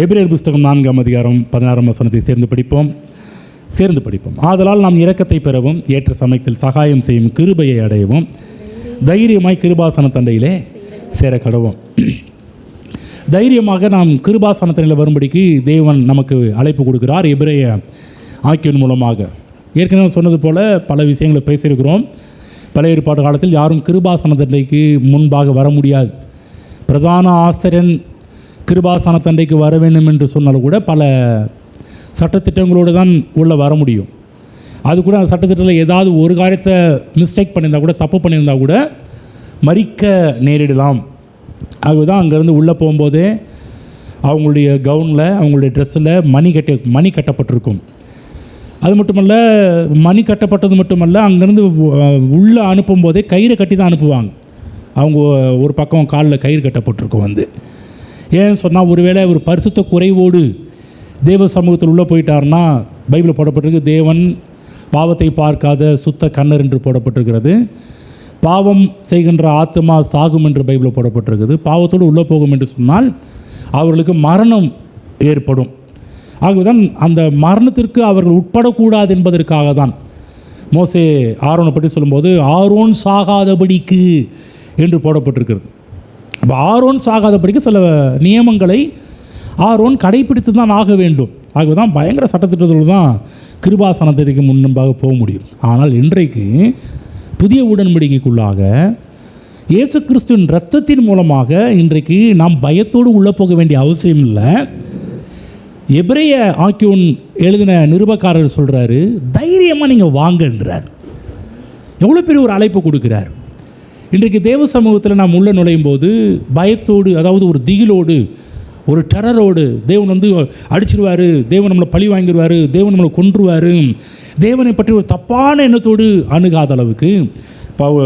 எபிரேயர் புஸ்தகம் 4ஆம் அதிகாரம் 16ஆம் வசனத்தை சேர்ந்து படிப்போம். ஆதலால் நாம் இரக்கத்தை பெறவும் ஏற்ற சமயத்தில் சகாயம் செய்யும் கிருபையை அடையவும் தைரியமாய் கிருபாசன தண்டையிலே சேர கடவோம். தைரியமாக நாம் கிருபாசன தண்டையில் வரும்படிக்கு தேவன் நமக்கு அழைப்பு கொடுக்கிறார் எபிரேய ஆக்கியோன் மூலமாக. ஏற்கனவே சொன்னது போல் பல விஷயங்களை பேசியிருக்கிறோம். பழைய ஏற்பாட்டு காலத்தில் யாரும் கிருபாசன தண்டைக்கு முன்பாக வர முடியாது. பிரதான ஆசிரியன் கிருபாசன தண்டைக்கு வர வேண்டும் என்று சொன்னாலும் கூட பல சட்டத்திட்டங்களோடு தான் உள்ளே வர முடியும். அது கூட அந்த சட்டத்திட்டத்தில் ஏதாவது ஒரு காரியத்தை மிஸ்டேக் பண்ணியிருந்தால் கூட, தப்பு பண்ணியிருந்தால் கூட மறிக்க நேரிடலாம். அதுதான் அங்கேருந்து உள்ளே போகும்போதே அவங்களுடைய கவுனில், அவங்களுடைய ட்ரெஸ்ஸில் மணி கட்டப்பட்டிருக்கும். அது மட்டுமல்ல, மணி கட்டப்பட்டது மட்டுமல்ல, அங்கேருந்து உள்ளே அனுப்பும்போதே கயிறை கட்டி தான் அனுப்புவாங்க. அவங்க ஒரு பக்கம் காலில் கயிறு கட்டப்பட்டிருக்கும். ஏன் சொன்னால், ஒருவேளை ஒரு பரிசுத்த குறைவோடு தேவ சமூகத்தில் உள்ளே போயிட்டார்னா, பைபிளில் போடப்பட்டிருக்கு, தேவன் பாவத்தை பார்க்காத சுத்த கண்ணர் என்று போடப்பட்டிருக்கிறது. பாவம் செய்கின்ற ஆத்மா சாகும் என்று பைபிளில் போடப்பட்டிருக்குது. பாவத்தோடு உள்ளே போகும் என்று சொன்னால் அவர்களுக்கு மரணம் ஏற்படும். ஆகவேதான் அந்த மரணத்திற்கு அவர்கள் உட்படக்கூடாது என்பதற்காக தான் மோசே ஆரோனை பற்றி சொல்லும்போது ஆரோன் சாகாதபடிக்கு என்று போடப்பட்டிருக்கிறது. அப்போ ஆரோன் சாகாதபடிக்கு சில நியமங்களை ஆரோன் கடைப்பிடித்து தான் ஆக வேண்டும். ஆகவே தான் பயங்கர சட்டத்திட்டத்தோடு தான் கிருபாசனத்திற்கு முன்பாக போக முடியும். ஆனால் இன்றைக்கு புதிய உடன்படிக்கைக்குள்ளாக இயேசு கிறிஸ்துவின் இரத்தத்தின் மூலமாக இன்றைக்கு நாம் பயத்தோடு உள்ளே போக வேண்டிய அவசியம் இல்லை. எபிரேய ஆக்கியோன் எழுதின நிருபக்காரர் சொல்கிறாரு, தைரியமாக நீங்கள் வாங்கன்றார். எவ்வளோ பெரிய ஒரு அழைப்பு கொடுக்குறார். இன்றைக்கு தேவ சமூகத்தில் நாம் உள்ளே நுழையும் போது பயத்தோடு, அதாவது ஒரு திகிலோடு, ஒரு டெரரோடு, தேவன் அடிச்சிடுவார், தேவன் நம்மளை பழி வாங்கிடுவார், தேவன் நம்மளை கொன்றுவார், தேவனை பற்றி ஒரு தப்பான எண்ணத்தோடு அணுகாத அளவுக்கு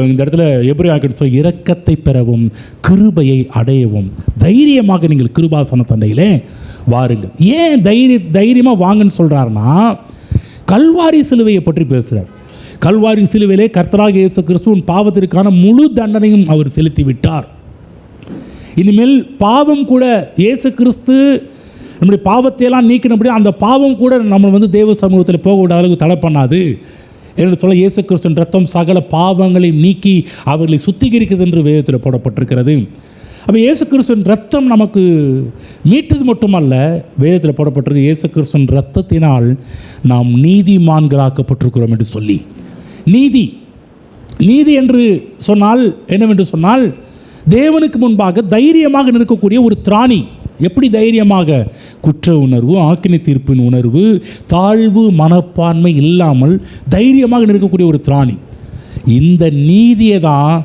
இந்த இடத்துல எபிரேய ஆக்கியோன் சொல்ல, இரக்கத்தை பெறவும் கிருபையை அடையவும் தைரியமாக நீங்கள் கிருபாசன தண்டையிலே வாருங்கள். ஏன் தைரியமாக வாங்கன்னு சொல்கிறாருன்னா, கல்வாரி சிலுவையை பற்றி பேசுகிறார். கல்வாரி சிலுவையிலே கர்த்தராகிய இயேசு கிறிஸ்துவின் பாவத்திற்கான முழு தண்டனையும் அவர் செலுத்தி விட்டார். இனிமேல் பாவம் கூட, இயேசு கிறிஸ்து நம்முடைய பாவத்தையெல்லாம் நீக்கினபடி அந்த பாவம் கூட நம்ம தேவ சமூகத்தில் போக விடாத அளவுக்கு தடை பண்ணாது என்று சொல்ல, இயேசு கிறிஸ்துவின் ரத்தம் சகல பாவங்களை நீக்கி அவர்களை சுத்திகரிக்கிறது என்று வேதத்தில் போடப்பட்டிருக்கிறது. அப்போ இயேசு கிறிஸ்துவின் ரத்தம் நமக்கு மீட்டது மட்டுமல்ல, வேதத்தில் போடப்பட்டிருக்கு, இயேசு கிறிஸ்துவின் ரத்தத்தினால் நாம் நீதிமான்களாக்கப்பட்டிருக்கிறோம் என்று சொல்லி. நீதி என்று சொன்னால் என்னவென்று சொன்னால், தேவனுக்கு முன்பாக தைரியமாக நிற்கக்கூடிய ஒரு திராணி. எப்படி தைரியமாக? குற்ற உணர்வு, ஆக்கினை தீர்ப்பின் உணர்வு, தாழ்வு மனப்பான்மை இல்லாமல் தைரியமாக நிற்கக்கூடிய ஒரு திராணி. இந்த நீதியை தான்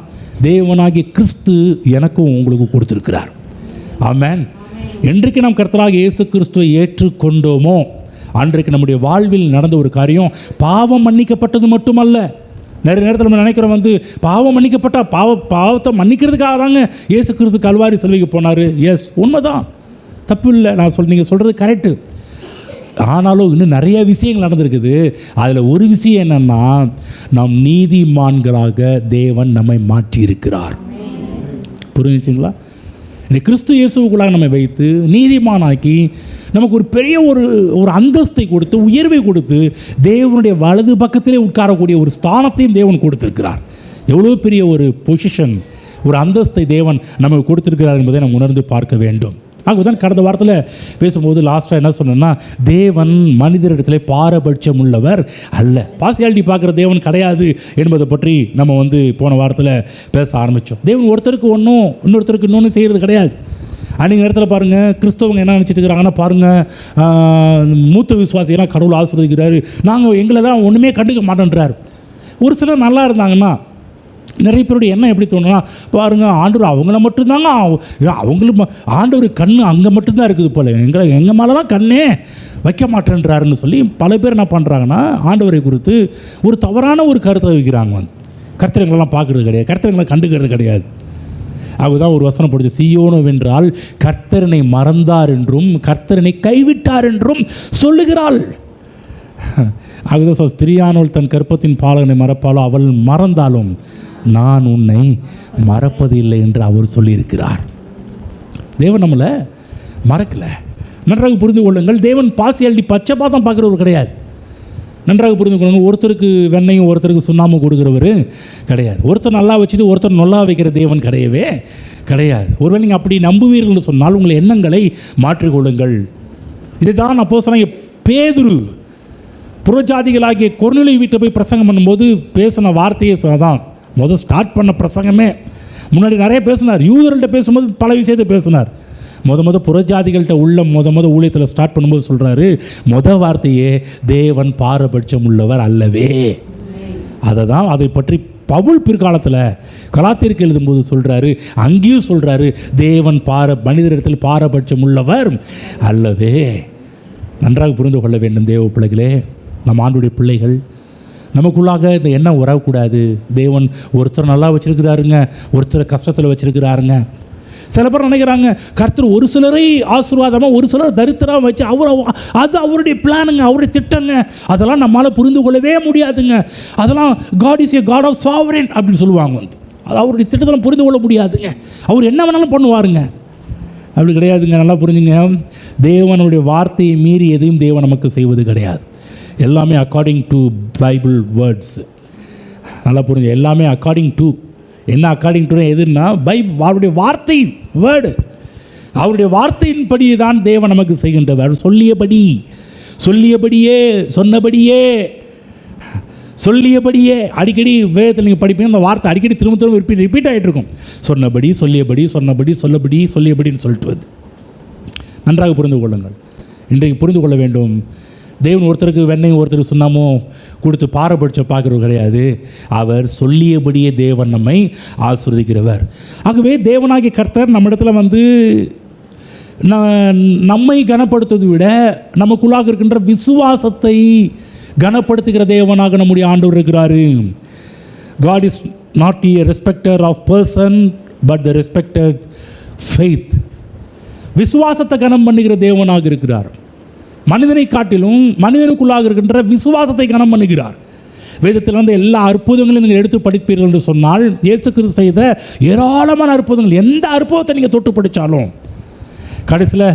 தேவனாகிய கிறிஸ்து எனக்கும் உங்களுக்கு கொடுத்திருக்கிறார். ஆமென். என்றைக்கு நாம் கர்த்தராகிய இயேசு கிறிஸ்துவை ஏற்றுக்கொண்டோமோ அன்றைக்கு நம்முடைய வாழ்வில் நடந்த ஒரு காரியம், பாவம் மன்னிக்கப்பட்டது மட்டுமல்ல. நிறைய நேரத்தில் நம்ம நினைக்கிறோம், பாவம் மன்னிக்கப்பட்டால் பாவத்தை மன்னிக்கிறதுக்காக தாங்க இயேசு கிறிஸ்து கல்வாரி சிலுவைக்கு போனார். எஸ், உண்மைதான், தப்பு இல்லை. நீங்கள் சொல்கிறது கரெக்டு. ஆனாலும் இன்னும் நிறைய விஷயங்கள் நடந்திருக்குது. அதில் ஒரு விஷயம் என்னென்னா, நாம் நீதிமான்களாக தேவன் நம்மை மாற்றி இருக்கிறார். புரிஞ்சுங்களா? இந்த கிறிஸ்து இயேசுக்குள்ளாக நம்மை வைத்து நீதிமானாக்கி நமக்கு ஒரு பெரிய ஒரு அந்தஸ்தை கொடுத்து, உயர்வை கொடுத்து, தேவனுடைய வலது பக்கத்திலே உட்காரக்கூடிய ஒரு ஸ்தானத்தையும் தேவன் கொடுத்திருக்கிறார். எவ்வளோ பெரிய ஒரு பொசிஷன், ஒரு அந்தஸ்தை தேவன் நமக்கு கொடுத்திருக்கிறார் என்பதை நாம் உணர்ந்து பார்க்க வேண்டும். ஆகதான் கடந்த வாரத்தில் பேசும்போது லாஸ்ட்டாக என்ன சொன்னோன்னா, தேவன் மனிதரிடத்தில் பாரபட்சம் உள்ளவர் அல்ல, பார்சியாலிட்டி பார்க்குற தேவன் கிடையாது என்பதை பற்றி நம்ம போன வாரத்தில் பேச ஆரம்பித்தோம். தேவன் ஒருத்தருக்கு ஒன்றும் இன்னொருத்தருக்கு இன்னொன்று செய்கிறது கிடையாது. அன்றைக்கு நேரத்தில் பாருங்கள், கிறிஸ்தவங்க என்ன நினச்சிட்டு இருக்கிறாங்கன்னா, பாருங்கள், மூத்த விசுவாசிகளாக கடவுள் ஆசீர்வதிக்கிறாரு, நாங்கள் எங்களை தான் ஒன்றுமே கண்டுக்க மாட்டேன்றார். ஒரு சிலர் நல்லா இருந்தாங்கன்னா, நிறைய பேருடைய எண்ணம் எப்படி தோணுன்னா, பாருங்கள், ஆண்டவர் அவங்கள மட்டும்தாங்க, அவங்களுக்கு ஆண்டவர் கண் அங்கே மட்டும்தான் இருக்குது போல், எங்கள் மேலே தான் கண்ணே வைக்க மாட்டேன்றாருன்னு சொல்லி பல பேர் என்ன பண்ணுறாங்கன்னா, ஆண்டவரை குறித்து ஒரு தவறான ஒரு கருத்தை வைக்கிறாங்க. கர்த்தரைங்களெல்லாம் பார்க்குறது கிடையாது, கர்த்தரைங்களை கண்டுக்கிறது கிடையாது. அதுதான் ஒரு வசனம் போடுச்சு, சீயோனோ வென்றால் கர்த்தரனை மறந்தார் என்றும் கர்த்தரனை கைவிட்டார் என்றும் சொல்லுகிறாள். அதுதான் ஸ்திரியானவள் தன் கற்பத்தின் பாலகனை மறப்பாளோ, அவள் மறந்தாலும் நான் உன்னை மறப்பதில்லை என்று அவர் சொல்லியிருக்கிறார். தேவன் நம்மளை மறக்கலை, நன்றாக புரிந்து கொள்ளுங்கள். தேவன் பார்சியாலிட்டி பச்சைப்பாதம் பார்க்குறவர் கிடையாது. நன்றாக புரிந்து கொள்ளுங்கள். ஒருத்தருக்கு வெண்ணையும் ஒருத்தருக்கு சுண்ணாமும் கொடுக்குறவர் கிடையாது. ஒருத்தர் நல்லா வச்சுட்டு ஒருத்தர் நல்லா வைக்கிற தேவன் கிடையவே கிடையாது. ஒருவேளை நீங்கள் அப்படி நம்புவீர்கள் சொன்னால் உங்கள் எண்ணங்களை மாற்றிக்கொள்ளுங்கள். இதை தான் அப்போஸ்தலனாகிய பேதுரு புறஜாதிகளாகிய கொர்நேலியு வீட்டை போய் பிரசங்கம் பண்ணும்போது பேசின வார்த்தையை சொன்னதான் முதல் ஸ்டார்ட் பண்ண பிரசங்கமே. முன்னாடி நிறைய பேசினார், யூதர்கள்ட்ட பேசும்போது பல விஷயத்தை பேசினார். புறஜாதிகள்கிட்ட உள்ள ஊழியத்தில் ஸ்டார்ட் பண்ணும்போது சொல்கிறாரு, வார்த்தையே தேவன் பாரபட்சம் உள்ளவர் அல்லவே. அதை பற்றி பவுல் பிற்காலத்தில் கலாத்தியருக்கு எழுதும்போது சொல்கிறாரு, அங்கேயும் சொல்கிறாரு, தேவன் மனிதரிடத்தில் பாரபட்சம் உள்ளவர் அல்லவே. நன்றாக புரிந்து கொள்ள வேண்டும் தேவ பிள்ளைகளே. நம் ஆண்டுடைய பிள்ளைகள் நமக்குள்ளாக இந்த எண்ணம் வரக்கூடாது. தேவன் ஒருத்தர் நல்லா வச்சுருக்கிறாருங்க, ஒருத்தர் கஷ்டத்தில் வச்சுருக்கிறாருங்க. சில பேர் நினைக்கிறாங்க கர்த்தர் ஒரு சிலரை ஆசீர்வாதமாக ஒரு சிலர் தரித்திரமாக வச்சு அது அவருடைய பிளானுங்க, அவருடைய திட்டங்க. அதெல்லாம் நம்மளால் புரிந்து கொள்ளவே முடியாதுங்க. அதெல்லாம் God is a God of sovereign அப்படின்னு சொல்லுவாங்க. அது அவருடைய திட்டத்தெல்லாம் புரிந்து கொள்ள முடியாதுங்க. அவர் என்ன வேணாலும் பண்ணுவாருங்க. அப்படி கிடையாதுங்க. நல்லா புரிஞ்சுங்க. தேவனுடைய வார்த்தையை மீறி எதையும் தேவன் நமக்கு செய்வது கிடையாது. எல்லாமே அக்கார்டிங் டு பைபிள் வேர்ட்ஸ். நல்லா புரிஞ்சு, எல்லாமே அக்கார்டிங் டு என்ன அக்கார்டிங் டு எதுன்னா அவருடைய வார்த்தை வேர்டு. அவருடைய வார்த்தையின்படி தான் தேவன் நமக்கு செய்கின்றவர். சொல்லியபடியே அடிக்கடி வேதத்தில் நீங்கள் படிப்பீங்க. அந்த வார்த்தை அடிக்கடி திரும்ப ரிப்பீட் ஆகிட்டு இருக்கும். சொல்லியபடின்னு சொல்லிட்டு வந்து நன்றாக புரிந்து கொள்ளுங்கள். இன்றைக்கு புரிந்து கொள்ள வேண்டும், தேவன் ஒருத்தருக்கு வெண்ணையும் ஒருத்தருக்கு சுண்ணாமும் கொடுத்து பாரபட்சம் பார்க்குறது கிடையாது. அவர் சொல்லியபடியே தேவன் நம்மை ஆசீர்வதிக்கிறவர். ஆகவே தேவனாகிய கர்த்தர் நம்மிடத்தில் வந்து நம்மை கனப்படுத்துவதை விட நமக்குள்ளாக இருக்கின்ற விசுவாசத்தை கனப்படுத்துகிற தேவனாக நம்முடைய ஆண்டவர் இருக்கிறாரு. God is not a respecter of person but the respected faith. விசுவாசத்தை கனம் பண்ணுகிற தேவனாக இருக்கிறார். மனிதனை காட்டிலும் மனிதனுக்குள்ளாக இருக்கின்ற விசுவாசத்தை கனம் பண்ணுகிறார். வேதத்தில் வந்து எல்லா அற்புதங்களையும் நீங்கள் எடுத்து படிப்பீர்கள் என்று சொன்னால் இயேசு கிறிஸ்து செய்த ஏராளமான அற்புதங்கள், எந்த அற்புதத்தை நீங்கள் தொட்டு படித்தாலும் கடைசியில்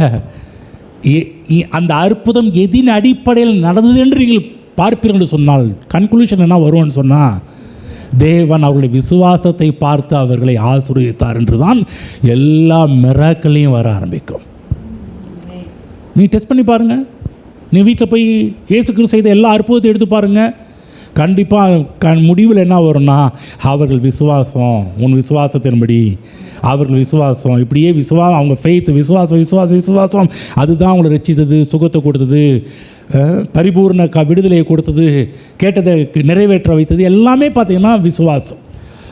அந்த அற்புதம் எதின் அடிப்படையில் நடந்தது என்று நீங்கள் பார்ப்பீர்கள் என்று சொன்னால் கன்க்ளூஷன் என்ன வரும்னு சொன்னால், தேவன் அவர்களுடைய விசுவாசத்தை பார்த்து அவர்களை ஆசீர்வதித்தார் என்று தான் எல்லா மிராக்களையும் வர ஆரம்பிக்கும். நீ டெஸ்ட் பண்ணி பாருங்கள். நீ வீட்டில் போய் இயேசு கிறிஸ்து செய்த எல்லா அற்புதத்தை எடுத்து பாருங்கள். கண்டிப்பாக முடிவில் என்ன வரும்னா, அவர்கள் விசுவாசம், உன் விசுவாசத்தின்படி அவர்கள் விசுவாசம், இப்படியே அவங்க ஃபெய்த் விசுவாசம் அதுதான் அவங்களை ரட்சித்தது, சுகத்தை கொடுத்தது, பரிபூர்ண விடுதலையை கொடுத்தது, கேட்டதை நிறைவேற்ற வைத்தது, எல்லாமே பார்த்திங்கன்னா விசுவாசம்.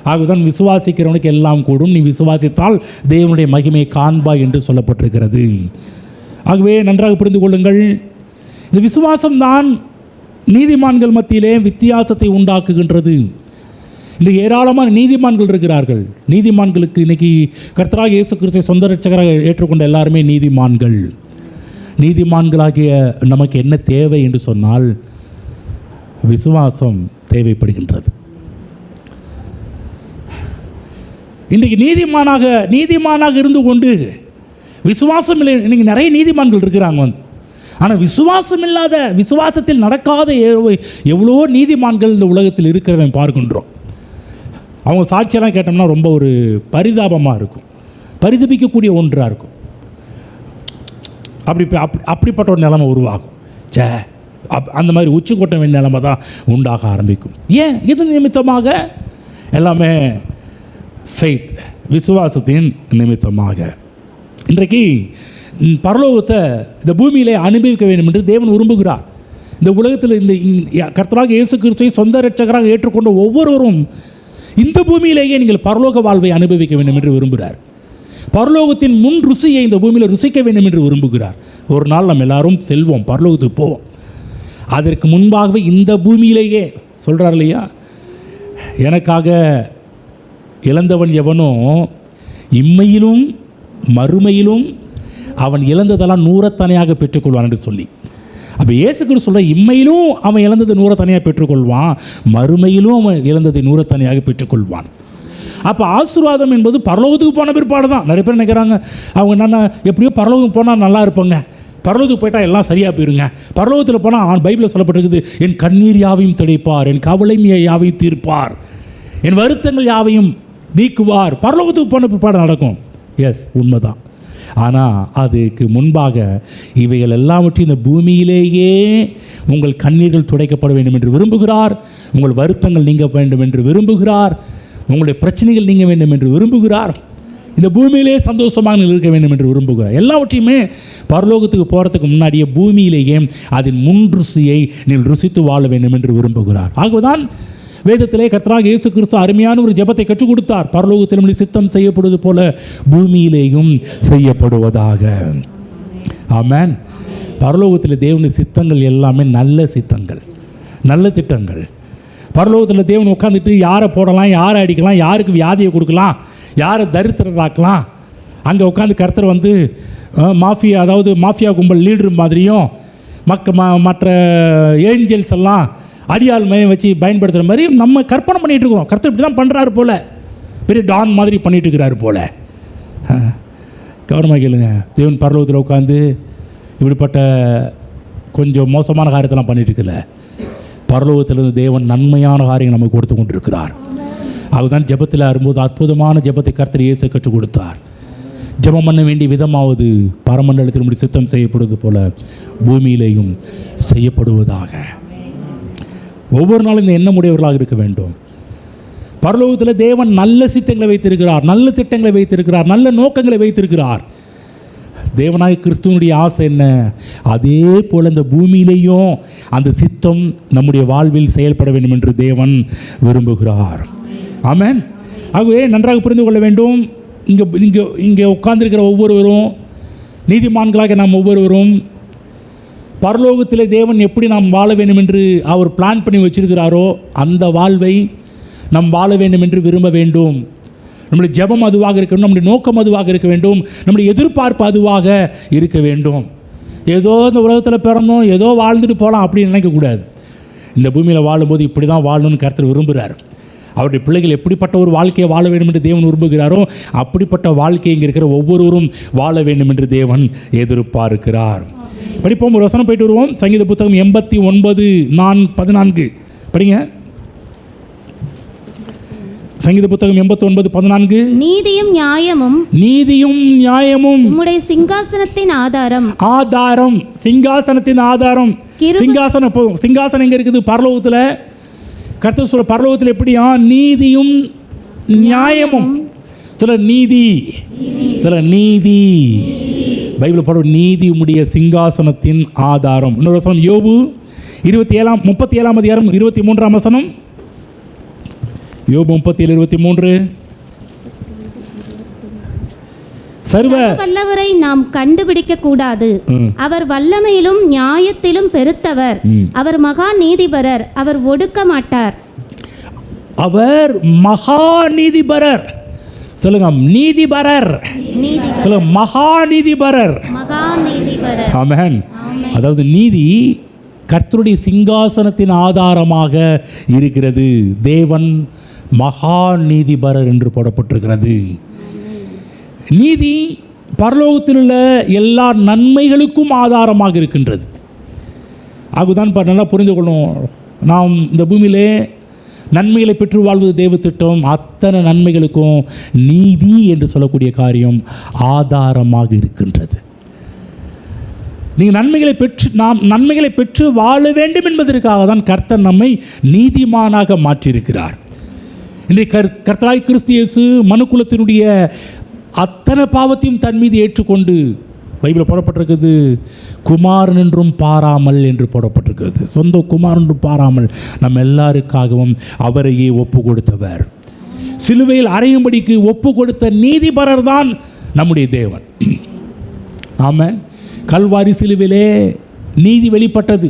ஆகவேதான் விசுவாசிக்கிறவனுக்கு எல்லாம் கூடும், நீ விசுவாசித்தால் தேவனுடைய மகிமையை காண்பாய் என்று சொல்லப்பட்டிருக்கிறது. ஆகவே நன்றாக புரிந்து கொள்ளுங்கள், இந்த விசுவாசம்தான் நீதிமான்கள் மத்தியிலே வித்தியாசத்தை உண்டாக்குகின்றது. இந்த ஏராளமான நீதிமான்கள் இருக்கிறார்கள். நீதிமான்களுக்கு இன்றைக்கி கர்த்தராகிய இயேசு கிறிஸ்துவை சொந்த இரட்சகராக ஏற்றுக்கொண்ட எல்லாருமே நீதிமான்கள். நீதிமான்களாகிய நமக்கு என்ன தேவை என்று சொன்னால் விசுவாசம் தேவைப்படுகின்றது. இன்றைக்கு நீதிமானாக இருந்து கொண்டு விசுவாசம் இல்லை. இன்றைக்கி நிறைய நீதிமான்கள் இருக்கிறாங்க. ஆனால் விசுவாசம் இல்லாத, விசுவாசத்தில் நடக்காத எவ்வளோ நீதிமான்கள் இந்த உலகத்தில் இருக்கிறத பார்க்கின்றோம். அவங்க சாட்சியெல்லாம் கேட்டோம்னா ரொம்ப ஒரு பரிதாபமாக இருக்கும், பரிதபிக்கக்கூடிய ஒன்றாக இருக்கும். அப்படிப்பட்ட ஒரு நிலைமை உருவாகும். அந்த மாதிரி உச்சி கொட்ட வேண்டிய நிலைமை தான் உண்டாக ஆரம்பிக்கும். ஏன்? இது நிமித்தமாக எல்லாமே ஃபெய்த், விசுவாசத்தின் நிமித்தமாக. இன்றைக்கு பரலோகத்தை இந்த பூமியிலே அனுபவிக்க வேண்டும் என்று தேவன் விரும்புகிறார். இந்த உலகத்தில் இந்த கர்த்தராகிய இயேசு கிறிஸ்துவை சொந்த இரட்சகராக ஏற்றுக்கொண்ட ஒவ்வொருவரும் இந்த பூமியிலேயே நீங்கள் பரலோக வாழ்வை அனுபவிக்க வேண்டும் என்று விரும்புகிறார். பரலோகத்தின் முன் ருசியை இந்த பூமியில் ருசிக்க வேண்டும் என்று விரும்புகிறார். ஒரு நாள் நம்ம எல்லாரும் செல்வோம், பரலோகத்துக்கு போவோம். அதற்கு முன்பாகவே இந்த பூமியிலேயே சொல்கிறார் இல்லையா, எனக்காக இழந்தவன் எவனோ இம்மையிலும் மறுமையிலும் அவன் இழந்ததெல்லாம் நூறத்தனையாக பெற்றுக்கொள்வான் என்று சொல்லி, அப்போ இயேசு கிறிஸ்து சொல்கிற இம்மையிலும் அவன் இழந்தது நூறத்தனையாக பெற்றுக்கொள்வான், மறுமையிலும் அவன் இழந்ததை நூறத்தனையாக பெற்றுக்கொள்வான். அப்போ ஆசீர்வாதம் என்பது பரலோகத்துக்கு போன பிற்பாடு தான். நிறைய பேர் நினைக்கிறாங்க அவங்க எப்படியோ பரலோகம் போனால் நல்லா இருப்பாங்க, பரலோகத்துக்கு போயிட்டால் எல்லாம் சரியாக போயிருங்க. பரலோகத்தில் போனால் பைபிளில் சொல்லப்பட்டிருக்குது, என் கண்ணீர் யாவையும் துடைப்பார், என் கவலைமையை யாவையும் தீர்ப்பார், என் வருத்தங்கள் யாவையும் நீக்குவார். பரலோகத்துக்கு போன பிற்பாடு நடக்கும். எஸ், உண்மைதான். ஆனால் அதுக்கு முன்பாக இவைகள் எல்லாவற்றையும் இந்த பூமியிலேயே உங்கள் கண்ணீர்கள் துடைக்கப்பட வேண்டும் என்று விரும்புகிறார். உங்கள் வருத்தங்கள் நீங்க வேண்டும் என்று விரும்புகிறார். உங்களுடைய பிரச்சனைகள் நீங்க வேண்டும் என்று விரும்புகிறார். இந்த பூமியிலே சந்தோஷமாக இருக்க வேண்டும் என்று விரும்புகிறார். எல்லாவற்றையுமே பரலோகத்துக்கு போகிறதுக்கு முன்னாடியே பூமியிலேயே அதன் முன் ருசியை நீங்கள் ருசித்து வாழ வேண்டும் என்று விரும்புகிறார். ஆகவேதான் வேதத்திலே கர்த்தராகிய இயேசு கிறிஸ்து அருமையான ஒரு ஜெபத்தை கற்றுக் கொடுத்தார். பரலோகத்திலும் சித்தம் செய்யப்படுவது போல பூமியிலேயும் செய்யப்படுவதாக. ஆமென். பரலோகத்தில் தேவனுடைய சித்தங்கள் எல்லாமே நல்ல சித்தங்கள், நல்ல திட்டங்கள். பரலோகத்தில் தேவன் உட்காந்துட்டு யாரை போடலாம், யாரை அடிக்கலாம், யாருக்கு வியாதியை கொடுக்கலாம், யாரை தரித்திரராக்கலாம், அங்கே உட்காந்து கர்த்தர் வந்து மாஃபியா, அதாவது மாஃபியா கும்பல் லீடர் மாதிரியும் மற்ற ஏஞ்சல்ஸ் எல்லாம் அடியாள் மையம் வச்சு பயன்படுத்துகிற மாதிரி நம்ம கற்பனை பண்ணிகிட்டு இருக்கிறோம். கர்த்தர் இப்படி தான் பண்ணுறாரு போல், பெரிய டான் மாதிரி பண்ணிகிட்டு இருக்கிறாரு போல். கவனமாக கேளுங்க. தேவன் பரலோகத்தில் உட்காந்து இப்படிப்பட்ட கொஞ்சம் மோசமான காரியத்தெல்லாம் பண்ணிட்டு இருக்கல. பரலோகத்திலிருந்து தேவன் நன்மையான காரியங்கள் நமக்கு கொடுத்து கொண்டிருக்கிறார். அதுதான் ஜெபத்தில் வரும்போது அற்புதமான ஜெபத்தை கர்த்தர் இயேசு கற்றுக் கொடுத்தார். ஜெபம் பண்ண வேண்டிய விதமாவது பரமண்டலத்தில் முடி சித்தம் செய்யப்படுவது போல பூமியிலேயும் செய்யப்படுவதாக. ஒவ்வொரு நாளும் இந்த எண்ணமுடையவர்களாக இருக்க வேண்டும். பரலோகத்தில் தேவன் நல்ல சித்தங்களை வைத்திருக்கிறார், நல்ல திட்டங்களை வைத்திருக்கிறார், நல்ல நோக்கங்களை வைத்திருக்கிறார். தேவனாய கிறிஸ்துவனுடைய ஆசை என்ன? அதே போல் இந்த பூமியிலேயும் அந்த சித்தம் நம்முடைய வாழ்வில் செயல்பட வேண்டும் என்று தேவன் விரும்புகிறார். ஆமென். ஆகவே நன்றாக புரிந்து கொள்ள வேண்டும். இங்கே உட்கார்ந்திருக்கிற ஒவ்வொருவரும், நீதிமான்களாக நாம் ஒவ்வொருவரும், பரலோகத்திலே தேவன் எப்படி நாம் வாழ வேண்டும் என்று அவர் பிளான் பண்ணி வச்சிருக்கிறாரோ அந்த வாழ்வை நாம் வாழ வேண்டும் என்று விரும்ப வேண்டும். நம்முடைய ஜெபம் அதுவாக இருக்க வேண்டும், நம்முடைய நோக்கம் அதுவாக இருக்க வேண்டும், நம்முடைய எதிர்பார்ப்பு அதுவாக இருக்க வேண்டும். ஏதோ இந்த உலகத்தில் பிறந்தோம், ஏதோ வாழ்ந்துட்டு போகலாம் அப்படின்னு நினைக்கக்கூடாது. இந்த பூமியில் வாழும்போது இப்படி தான் வாழணும்னு கர்த்தர் விரும்புகிறார். அவருடைய பிள்ளைகள் எப்படிப்பட்ட ஒரு வாழ்க்கையை வாழ வேண்டும் என்று தேவன் விரும்புகிறாரோ அப்படிப்பட்ட வாழ்க்கையை இங்கே இருக்கிற ஒவ்வொருவரும் வாழ வேண்டும் என்று தேவன் எதிர்பார்க்கிறார். படிப்போம், ஒரு வசனம் போயிட்டு வருவோம். சங்கீத புத்தகம் 89:14 படிங்க. சங்கீத புத்தகம் 89:14. நீதியும் நியாயமும் உம்முடைய சிங்காசனத்தின் ஆதாரம். சிங்காசனத்தின் ஆதாரம். சிங்காசனம் எங்க இருக்குது? பரலோகத்தில். கர்த்தர் சொல்ற பரலோகத்தில் எப்படியா? நீதியும் நியாயமும். சில நீதி பைபிள் போட நீதி உம்முடைய சிங்காசனத்தின் ஆதாரம். இன்னொரு வசனம் யோபு 37:23 வசனம். யோபு 37:23. சர்வ வல்லவரை நாம் கண்டுபிடிக்க கூடாது. அவர் வல்லமையிலும் நியாயத்திலும் பெருத்தவர். அவர் மகா நீதிபரர். அவர் ஒடுக்க மாட்டார். அவர் மகா நீதிபரர். சொல்லுங்க, நீதிபரர். சொல்லுங்க, மகா நீதிபரர். ஆமென். அதாவது நீதி கர்த்தருடைய சிங்காசனத்தின் ஆதாரமாக இருக்கிறது. தேவன் மகா நீதிபரர் என்று போடப்பட்டிருக்கிறது. நீதி பரலோகத்தில் உள்ள எல்லா நன்மைகளுக்கும் ஆதாரமாக இருக்கின்றது. அதுதான் நல்லா புரிந்து கொள்ளணும். நாம் இந்த பூமியிலே நன்மைகளை பெற்று வாழ்வது தேவ திட்டம். அத்தனை நன்மைகளுக்கும் நீதி என்று சொல்லக்கூடிய காரியம் ஆதாரமாக இருக்கின்றது. நீங்கள் நாம் நன்மைகளை பெற்று வாழ வேண்டும் என்பதற்காக தான் கர்த்தர் நம்மை நீதிமானாக மாற்றியிருக்கிறார். இன்றைக்கு கர்த்தராகிய கிறிஸ்து இயேசு மனுக்குலத்தினுடைய அத்தனை பாவத்தையும் தன் மீது ஏற்றுக்கொண்டு, பைபிளில் போடப்பட்டிருக்கிறது, குமாரன் என்றும் பாராமல் என்று போடப்பட்டிருக்கிறது. சொந்த குமாரன் என்றும் பாராமல் நம்ம எல்லாருக்காகவும் அவரையே ஒப்பு கொடுத்தவர். சிலுவையில் அறையும்படிக்கு ஒப்பு கொடுத்த நீதிபரர் தான் நம்முடைய தேவன். ஆமென். கல்வாரி சிலுவிலே நீதி வெளிப்பட்டது.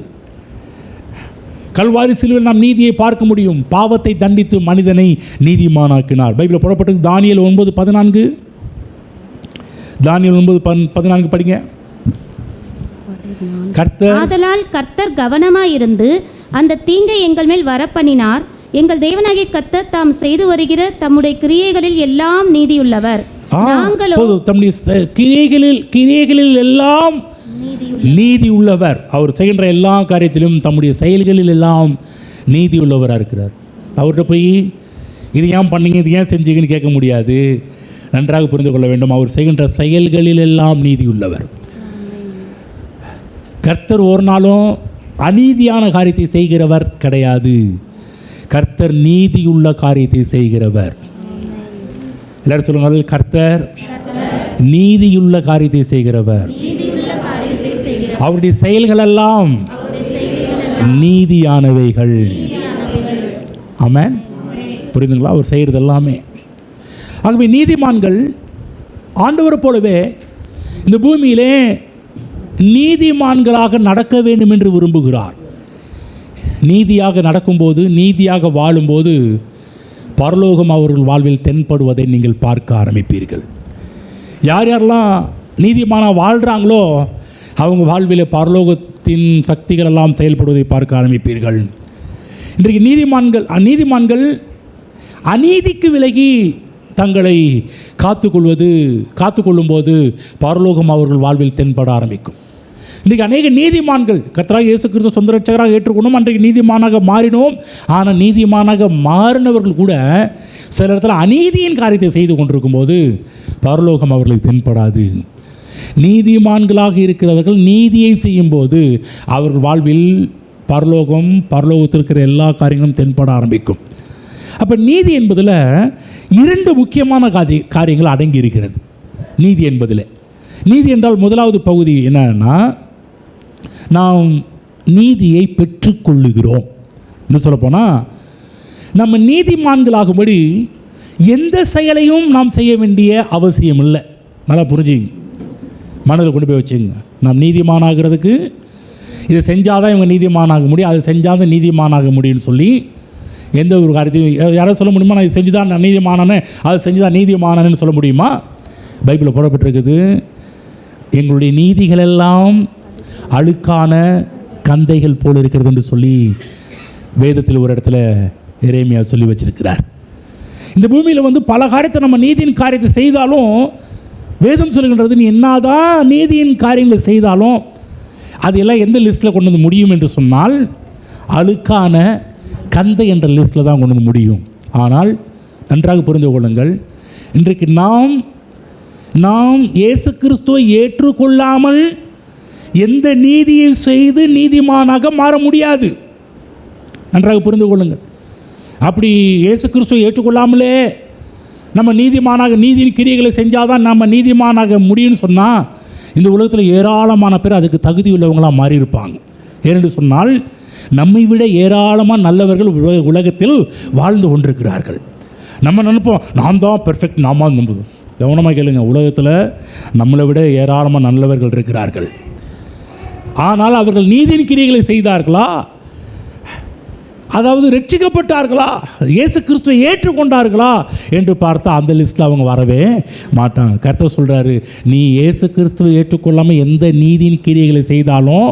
கல்வாரி சிலுவையில் நாம் நீதியை பார்க்க முடியும். பாவத்தை தண்டித்து மனிதனை நீதிமானாக்கினார். பைபிளில் போடப்பட்டது தானியேல் 9:14. தானியேல் 9:14 படிங்க. ஆதலால் கர்த்தர் கவனமாயிருந்து அந்த தீங்கை எங்கள் மேல் வரப்பண்ணினார். எங்கள் தேவனாகிய கர்த்தர் தாம் செய்து வருகிற தம்முடைய கிரியைகளில் எல்லாம் நீதியுள்ளவர். நாங்களோ தம்முடைய கிரியைகளில் எல்லாம் நீதி உள்ளவர். அவர் செய்கின்ற எல்லா காரியத்திலும் தம்முடைய செயல்களில் எல்லாம் நீதி உள்ளவராக இருக்கிறார். அவர்கிட்ட போய் இது ஏன் பண்ணீங்க, இது ஏன் செஞ்சீங்கன்னு கேட்க முடியாது. நன்றாக புரிந்து கொள்ள வேண்டும், அவர் செய்கின்ற செயல்களில் எல்லாம் நீதி உள்ளவர். கர்த்தர் ஒரு நாளும் அநீதியான காரியத்தை செய்கிறவர் கிடையாது. கர்த்தர் நீதியுள்ள காரியத்தை செய்கிறவர். எல்லாரும் சொல்லுங்க, கர்த்தர் நீதியுள்ள காரியத்தை செய்கிறவர். அவருடைய செயல்கள் எல்லாம் நீதியானவைகள். ஆமென். புரியுதுங்களா? அவர் செய்கிறது எல்லாமே. ஆகவே நீதிமான்கள் ஆண்டவரை போலவே இந்த பூமியிலே நீதிமான்களாக நடக்க வேண்டும் என்று விரும்புகிறார். நீதியாக நடக்கும்போது, நீதியாக வாழும்போது பரலோகம் அவர்கள் வாழ்வில் தென்படுவதை நீங்கள் பார்க்க ஆரம்பிப்பீர்கள். யார் யாரெல்லாம் நீதிமானாக வாழ்கிறாங்களோ அவங்க வாழ்வில் பரலோகத்தின் சக்திகள் எல்லாம் செயல்படுவதை பார்க்க ஆரம்பிப்பீர்கள். இன்றைக்கு நீதிமான்கள் அநீதிக்கு விலகி தங்களை காத்துக்கொள்ளும்போது பரலோகம் அவர்கள் வாழ்வில் தென்பட ஆரம்பிக்கும். இன்றைக்கு அநேக நீதிமான்கள் கர்த்தராகிய இயேசு கிறிஸ்து சொந்த ரட்சகராக ஏற்றுக்கொண்டோம், அன்றைக்கு நீதிமானாக மாறினோம். ஆனால் நீதிமானாக மாறினவர்கள் கூட சில இடத்துல அநீதியின் காரியத்தை செய்து கொண்டிருக்கும் போது பரலோகம் அவர்களுக்கு தென்படாது. நீதிமான்களாக இருக்கிறவர்கள் நீதியை செய்யும்போது அவர்கள் வாழ்வில் பரலோகத்தில் இருக்கிற எல்லா காரியங்களும் தென்பட ஆரம்பிக்கும். அப்போ நீதி என்பதில் 2 முக்கியமான காரியங்கள் அடங்கி இருக்கிறது. நீதி என்பதில் நீதி என்றால் முதலாவது பகுதி என்னன்னா, நாம் நீதியை பெற்றுக்கொள்ளுகிறோம். என்ன சொல்லப்போனால், நம்ம நீதிமான்களாகும்படி எந்த செயலையும் நாம் செய்ய வேண்டிய அவசியம் இல்லை. நல்லா புரிஞ்சுங்க, மனதில் கொண்டு போய் வச்சுங்க. நாம் நீதிமானாகிறதுக்கு இதை செஞ்சால் தான் இவங்க நீதிமானாக முடியும், அதை செஞ்சால் தான் நீதிமானாக முடியும்னு சொல்லி எந்த ஒரு காரியத்தையும் யாராவது சொல்ல முடியுமா? நான் இது செஞ்சு தான் நான் நீதிமானே, அதை செஞ்சு தான் நீதிமானன்னு சொல்ல முடியுமா? பைபிளில் போடப்பட்டிருக்குது, எங்களுடைய நீதிகளெல்லாம் அழுக்கான கந்தைகள் போல் இருக்கிறது என்று சொல்லி வேதத்தில் ஒரு இடத்துல எரேமியா சொல்லி வச்சிருக்கிறார். இந்த பூமியில் பல காரியத்தை நம்ம நீதியின் காரியத்தை செய்தாலும் வேதம் சொல்லுகின்றது, நீ என்னதான் நீதியின் காரியங்களை செய்தாலும் அதெல்லாம் எந்த லிஸ்ட்டில் கொண்டு வந்து முடியும் என்று சொன்னால் அழுக்கான கந்தை என்ற லிஸ்ட்டில் தான் கொண்டு வந்து முடியும். ஆனால் நன்றாக புரிந்து கொள்ளுங்கள், இன்றைக்கு நாம் இயேசு கிறிஸ்துவை ஏற்றுக்கொள்ளாமல் எந்த நீதியை செய்து நீதிமானாக மாற முடியாது. நன்றாக புரிந்து கொள்ளுங்கள். அப்படி இயேசு கிறிஸ்துவை ஏற்றுக்கொள்ளாமலே நம்ம நீதியின் கிரியைகளை செஞ்சால் தான் நம்ம நீதிமானாக முடியும்னு சொன்னால் இந்த உலகத்தில் ஏராளமான பேர் அதுக்கு தகுதி உள்ளவங்களாக மாறியிருப்பாங்க. ஏனென்று சொன்னால் நம்மை விட ஏராளமான நல்லவர்கள் உலகத்தில் வாழ்ந்து கொண்டிருக்கிறார்கள். நம்ம நினைப்போம் நாம் தான் பெர்ஃபெக்ட், நாம நம்புவோம். கவனமாக கேளுங்க, உலகத்தில் நம்மளை விட ஏராளமான நல்லவர்கள் இருக்கிறார்கள். ஆனால் அவர்கள் நீதியின் கிரியைகளை செய்தார்களா, அதாவது ரட்சிக்கப்பட்டார்களா, இயேசு கிறிஸ்துவை ஏற்றுக்கொண்டார்களா என்று பார்த்தா அந்த லிஸ்ட்டில் அவங்க வரவே மாட்டாங்க. கர்த்தர் சொல்கிறாரு, நீ இயேசு கிறிஸ்துவை ஏற்றுக்கொள்ளாமல் எந்த நீதியின் கிரியைகளை செய்தாலும்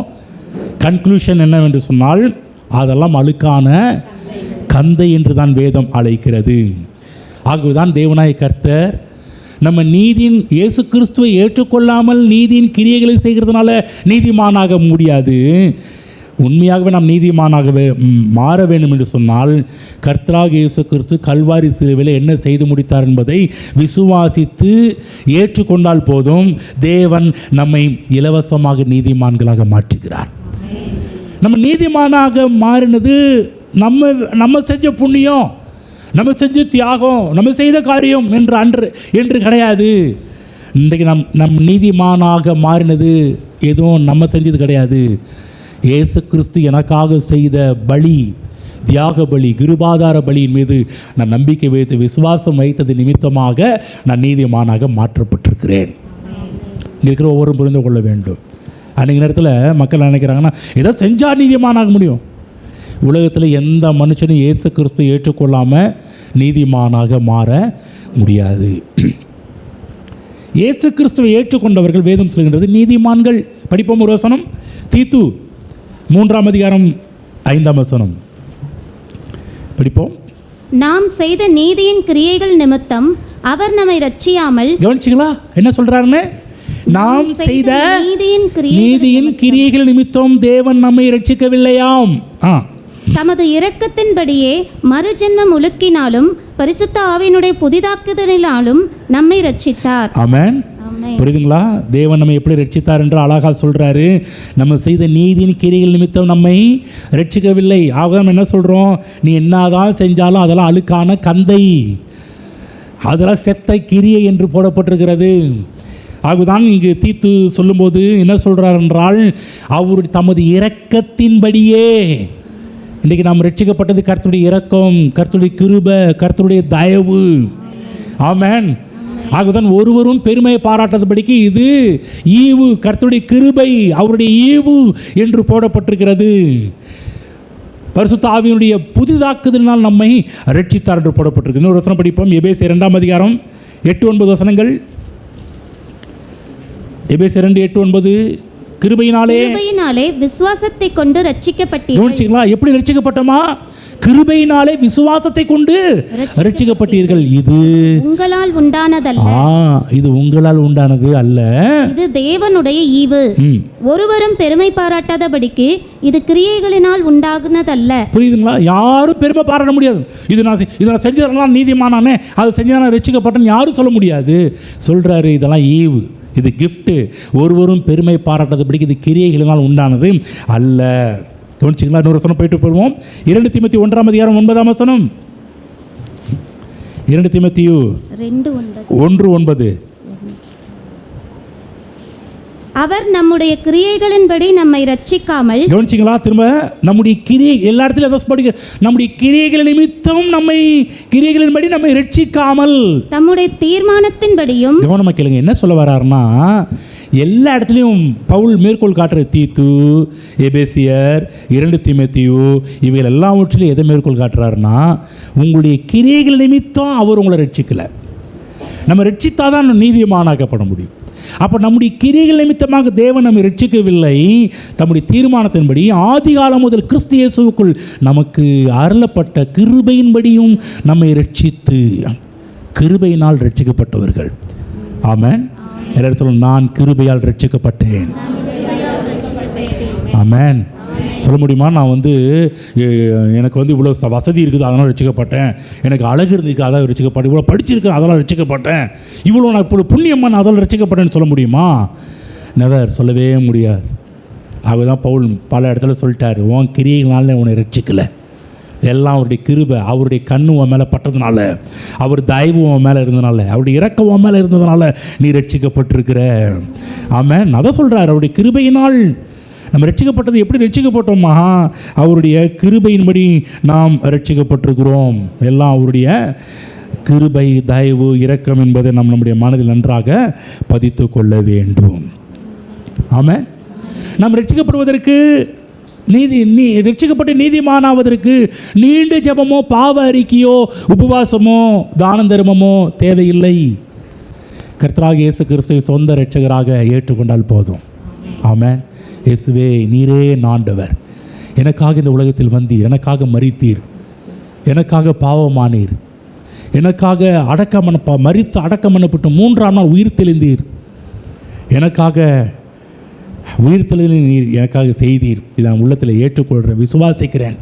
கன்க்ளூஷன் என்னவென்று சொன்னால் அதெல்லாம் அழுக்கான கந்தை என்று தான் வேதம் அழைக்கிறது. ஆகவேதான் தேவனாய கர்த்தர் நம்ம இயேசு கிறிஸ்துவை ஏற்றுக்கொள்ளாமல் நீதியின் கிரியைகளை செய்கிறதுனால நீதிமானாக முடியாது. உண்மையாகவே நாம் நீதிமானாகவே மாற வேண்டும் என்று சொன்னால் கர்த்தராகிய இயேசு கிறிஸ்து கல்வாரி சிலுவையில் என்ன செய்து முடித்தார் என்பதை விசுவாசித்து ஏற்றுக்கொண்டால் போதும், தேவன் நம்மை இலவசமாக நீதிமான்களாக மாற்றுகிறார். நம்ம நீதிமானாக மாறினது நம்ம செஞ்ச புண்ணியம், நம்ம செஞ்ச தியாகம், நம்ம செய்த காரியம் என்று கிடையாது. இன்றைக்கு நம் நீதிமானாக மாறினது எதுவும் நம்ம செஞ்சது கிடையாது. இயேசு கிறிஸ்து எனக்காக செய்த பலி, தியாக பலி, கிருபாதார பலியின் மீது நான் நம்பிக்கை வைத்து விசுவாசம் வைத்தது நிமித்தமாக நான் நீதிமானாக மாற்றப்பட்டிருக்கிறேன். இங்கே இருக்கிற ஒவ்வொருவரும் புரிந்து கொள்ள வேண்டும். அன்றைக்கு நேரத்தில் மக்கள் நினைக்கிறாங்கன்னா ஏதோ செஞ்சால் நீதிமானாக முடியும். உலகத்தில் எந்த மனுஷனும் இயேசு கிறிஸ்து ஏற்றுக்கொள்ளாமல் நீதிமானாக மாற முடியாது. இயேசு கிறிஸ்துவை ஏற்றுக்கொண்டவர்கள் வேதம் சொல்கின்றது நீதிமான்கள். படிப்போம் ஒரு வசனம், தீத்து 3ஆம் அதிகாரம் 5ஆம் வசனம் படிப்போம். நாம் செய்த நீதியின் கிரியைகள் நிமித்தம் அவர் நம்மை ரட்சியாமல், கவனிச்சிங்களா என்ன சொல்றாருன்னு? நாம் செய்த நீதியின் கிரியைகள் நிமித்தம் தேவன் நம்மை ரட்சிக்கவில்லையாம். தமது இரக்கத்தின்படியே மறுஜென்மம் உலுக்கினாலும் பரிசுத்த ஆவியினுடைய புதிதாக்குதலினாலும் நம்மை ரட்சித்தார். ஆமென். புரியுதுங்களா? தேவன் நம்மை எப்படி ரட்சித்தார் என்று அழகா சொல்றாரு. நம்ம செய்த நீதியின் கிரியைகள் நிமித்தம் நம்மை ரட்சிக்கவில்லை. ஆக நம்ம என்ன சொல்றோம்? நீ என்னதான் செஞ்சாலும் அதெல்லாம் அழுக்கான கந்தை, அதெல்லாம் செத்த கிரியை என்று போடப்பட்டிருக்கிறது. ஆகுதான் இங்கு தீத்து சொல்லும்போது என்ன சொல்றார் என்றால், அவருடைய தமது இரக்கத்தின்படியே. இன்றைக்கு நாம் ரட்சிக்கப்பட்டது கர்த்தருடைய இரக்கம், கர்த்தருடைய கிருபை, கர்த்தருடைய தயவு. ஆமென். ஆகுதான் ஒருவரும் பெருமையை பாராட்டாதபடிக்கு இது ஈவு, கர்த்தருடைய கிருபை, அவருடைய ஈவு என்று போடப்பட்டிருக்கிறது. பரிசுத்த ஆவியினுடைய புதிதாக்குதலினால் நம்மை ரட்சித்தார் என்று போடப்பட்டிருக்கு. இன்னொரு வசனம் படிப்போம். எபேசியர் 2 அதிகாரம் 8-9 வசனங்கள். எபேசியர் 2:8-9. கிருபையினாலே விசுவாசத்தை கொண்டு ரட்சிக்கப்பட்டீர்கள். கவனிச்சீங்களா? எப்படி ரட்சிக்கப்பட்டோமா? கிருபையினாலே விசுவாசத்தை கொண்டு ரட்சிக்கப்பட்டீர்கள். இது உங்களால் உண்டானதல்ல. இது உங்களால் உண்டானது அல்ல, இது தேவனுடைய ஈவு. ஒருவரும் பெருமை பாராட்டாதபடிக்கு இது கிரியைகளினால் உண்டாகுனதல்ல. புரியுதுங்களா? யாரும் பெருமை பாராட்ட முடியாது. இது நான் செஞ்சதெல்லாம் நீதிமானானே, அது செஞ்சதான் ரட்சிக்கப்பட்டேன்னு யாரும் சொல்ல முடியாது. சொல்றாரு இதெல்லாம் ஈவு, இது கிஃப்ட். ஒருவரும் பெருமை பாராட்டாதபடிக்கு இது கிரியைகளினால் உண்டானது அல்ல. கவனிச்சிங்களா? இன்னொரு வசனம் போயிட்டு போடுவோம். 2 தீமோத்தேயு 1 அதிகாரம் 9 வசனம். 2 தீமோத்தேயு 1:9. அவர் நம்முடைய கிரியைகளின்படி நம்மை ரட்சிக்காமல். கவனிச்சிங்களா? திரும்ப நம்முடைய கிரியை எல்லா இடத்துலையும் எதை படிக்க, நம்முடைய கிரியைகள் நிமித்தம் நம்மை கிரியைகளின்படி நம்மை ரட்சிக்காமல் தம்முடைய தீர்மானத்தின்படியும். கவனமா கேளுங்க, என்ன சொல்ல வர்றாருன்னா, எல்லா இடத்துலையும் பவுல் மேற்கோள் காட்டுற தீத்து, எபேசியர், 2 தீமோத்தேயு, இவைகள் எல்லாவற்றிலும் எதை மேற்கோள் காட்டுறாருன்னா, உங்களுடைய கிரியைகள் நிமித்தம் அவர் உங்களை ரட்சிக்கலை. நம்ம ரட்சித்தாதான் நீதிமானாக்கப்பட முடியும். அப்போ நம்முடைய கிரியைகள் நிமித்தமாக தேவன் நம்மை ரட்சிக்கவில்லை. தம்முடைய தீர்மானத்தின்படி ஆதிகாலம் முதல் கிறிஸ்து இயேசுவுக்குள் நமக்கு அருளப்பட்ட கிருபையின்படியும் நம்மை ரட்சித்து, கிருபையினால் ரட்சிக்கப்பட்டவர்கள். ஆமென். எல்லாரும் சொல்லுங்க, நான் கிருபையால் ரட்சிக்கப்பட்டேன். ஆமென். சொல்ல முடியுமா? நான் எனக்கு இவ்வளோ வசதி இருக்குது அதனால் ரட்சிக்கப்பட்டேன், எனக்கு அழகு இருந்துக்கு அதான் ரட்சிக்கப்பட்டேன், இவ்வளோ படிச்சிருக்கேன் அதெல்லாம் ரட்சிக்கப்பட்டேன், இவ்வளோ நான் இப்போ புண்ணியம்மா நான் அதெல்லாம் ரட்சிக்கப்பட்டேன்னு சொல்ல முடியுமா? நெவர், சொல்லவே முடியாது. அதுதான் பவுல் பல இடத்துல சொல்லிட்டார், உன் கிரியைகளால் உன்னை ரட்சிக்கலை, எல்லாம் அவருடைய கிருபை, அவருடைய கண்ணு உன் மேலே பட்டதுனால, அவர் தயவு உன் மேலே இருந்ததுனால, அவருடைய இரக்கம் உன் மேலே இருந்ததுனால நீ ரட்சிக்கப்பட்டிருக்கிற. ஆமென். அதான் சொல்கிறார், அவருடைய கிருபையினால் நம்ம ரட்சிக்கப்பட்டது. எப்படி ரட்சிக்கப்பட்டோமா? அவருடைய கிருபையின்படி நாம் ரட்சிக்கப்பட்டிருக்கிறோம். எல்லாம் அவருடைய கிருபை, தயவு, இரக்கம் என்பதை நாம் நம்முடைய மனதில் நன்றாக பதித்து கொள்ள வேண்டும். ஆமென். நாம் ரட்சிக்கப்படுவதற்கு ரட்சிக்கப்பட்டு நீதிமானாவதற்கு நீண்ட ஜெபமோ, பாவ அறிக்கையோ, உபவாசமோ, தான தர்மமோ தேவையில்லை. கர்த்தராகிய இயேசு கிறிஸ்துவை சொந்த இரட்சகராக ஏற்றுக்கொண்டால் போதும். ஆமென். இயேசுவே, நீரே ஆண்டவர், எனக்காக இந்த உலகத்தில் வந்தீர், எனக்காக மரித்தீர், எனக்காக பாவமானீர், எனக்காக மரித்து அடக்கம் பண்ணப்பட்டு 3ஆம் நாள் உயிர் தெளிந்தீர், எனக்காக உயிர் தெளிந்த நீர் எனக்காக செய்தீர். இதை நான் உள்ளத்தில் ஏற்றுக்கொள்கிறேன், விசுவாசிக்கிறேன்.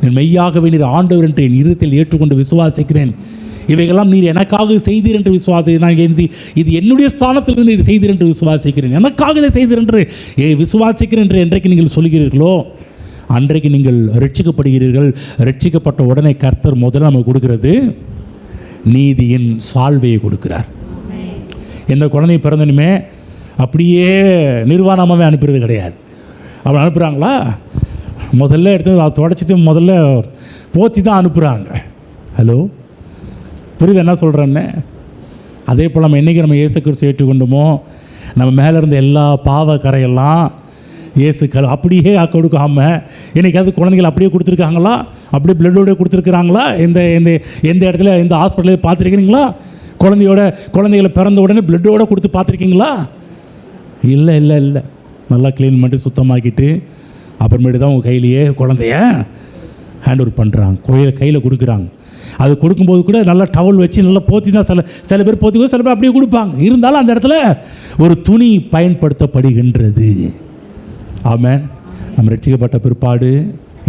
என் மெய்யாகவே நீர் ஆண்டவர் என்று என் இருதயத்தில் ஏற்றுக்கொண்டு விசுவாசிக்கிறேன். இவைகளாம் நீர் எனக்காக செய்தீர் என்று நான் இது என்னுடைய ஸ்தானத்திலிருந்து நீர் செய்தீர் என்று விசுவாசிக்கிறேன், எனக்காக இதை செய்தீர் என்று விசுவாசிக்கிறேன் என்று என்றைக்கு நீங்கள் சொல்கிறீர்களோ அன்றைக்கு நீங்கள் ரட்சிக்கப்படுகிறீர்கள். ரட்சிக்கப்பட்ட உடனே கர்த்தர் முதல்ல நமக்கு கொடுக்கிறது நீதியின் சால்வையை கொடுக்கிறார். எந்த குழந்தை பிறந்தனுமே அப்படியே நிர்வாணமாகவே அனுப்புறது கிடையாது. அப்படி அனுப்புகிறாங்களா? முதல்ல எடுத்து அதை தொடச்சிட்டு முதல்ல போத்தி தான் அனுப்புகிறாங்க. ஹலோ, புரியுது என்ன சொல்கிறேன்னு? அதே போல் நம்ம என்றைக்கு நம்ம இயேசு கிறிஸ்து ஏற்றுக்கொண்டோமோ, நம்ம மேலே இருந்த எல்லா பாவ கரையெல்லாம் இயேசு அப்படியே கொடுக்காமல், இன்றைக்கி அது குழந்தைகள் அப்படியே கொடுத்துருக்காங்களா? அப்படியே பிளட்டோட கொடுத்துருக்குறாங்களா? எந்த இடத்துல எந்த ஹாஸ்பிட்டலே பார்த்துருக்கிறீங்களா? குழந்தைகளை பிறந்த உடனே பிளட்டோடு கொடுத்து பார்த்துருக்கீங்களா? இல்லை இல்லை இல்லை. நல்லா க்ளீன் பண்ணி சுத்தமாக்கிட்டு அப்புறமேட்டு தான் உங்கள் கையிலேயே குழந்தைய ஹேண்ட் ஓவர் பண்ணுறாங்க, கையில் கொடுக்குறாங்க. அது கொடுக்கும்போது கூட நல்லா டவல் வச்சு நல்லா போற்றி தான் சில பேர் போற்றி சில பேர் அப்படியே கொடுப்பாங்க. இருந்தாலும் அந்த இடத்துல ஒரு துணி பயன்படுத்தப்படுகின்றது. ஆமென். நம்ம ரட்சிக்கப்பட்ட பிற்பாடு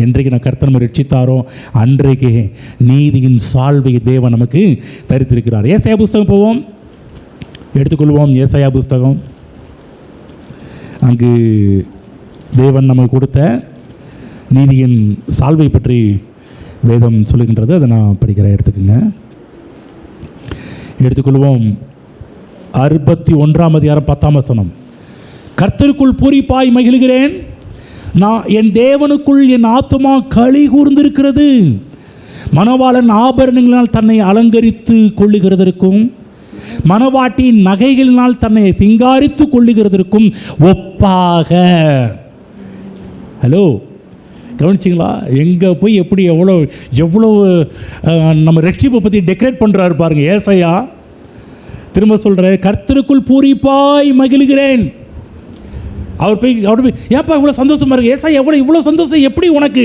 என்றைக்கு நான் கர்த்தர் நம்ம ரட்சித்தாரோ அன்றைக்கு நீதியின் சால்வையை தேவன் நமக்கு தரித்திருக்கிறார். ஏசாயா புஸ்தகம் போவோம், எடுத்துக்கொள்வோம். ஏசாயா புஸ்தகம், அங்கு தேவன் நமக்கு கொடுத்த நீதியின் சால்வை பற்றி வேதம் சொல்லுகின்றது. அதை நான் படிக்கிறேன், எடுத்துக்கோங்க. எடுத்துக்கொள்வோம். 61ஆம் அதிகாரம் 10ஆம் வசனம். கர்த்தருக்குள் பூரிப்பாய் மகிழ்கிறேன், நான் என் தேவனுக்குள் என் ஆத்துமா களி கூர்ந்திருக்கிறது. மணவாளன் ஆபரணங்களினால் தன்னை அலங்கரித்து கொள்ளுகிறதற்கும் மணவாட்டியின் நகைகளினால் தன்னை சிங்காரித்து கொள்ளுகிறதற்கும் ஒப்பாக. ஹலோ, கவனிச்சிங்களா? எங்கே போய் எப்படி எவ்வளோ நம்ம ரட்சிப்பை பற்றி டெக்கரேட் பண்ணுறாரு பாருங்க ஏசாயா. திரும்ப சொல்கிறேன், கர்த்தருக்குள் பூரிப்பாய் மகிழ்கிறேன். அவர் போய் ஏப்பா இவ்வளோ சந்தோஷமா இருக்கு ஏசாயா, இவ்வளோ சந்தோஷம் எப்படி உனக்கு?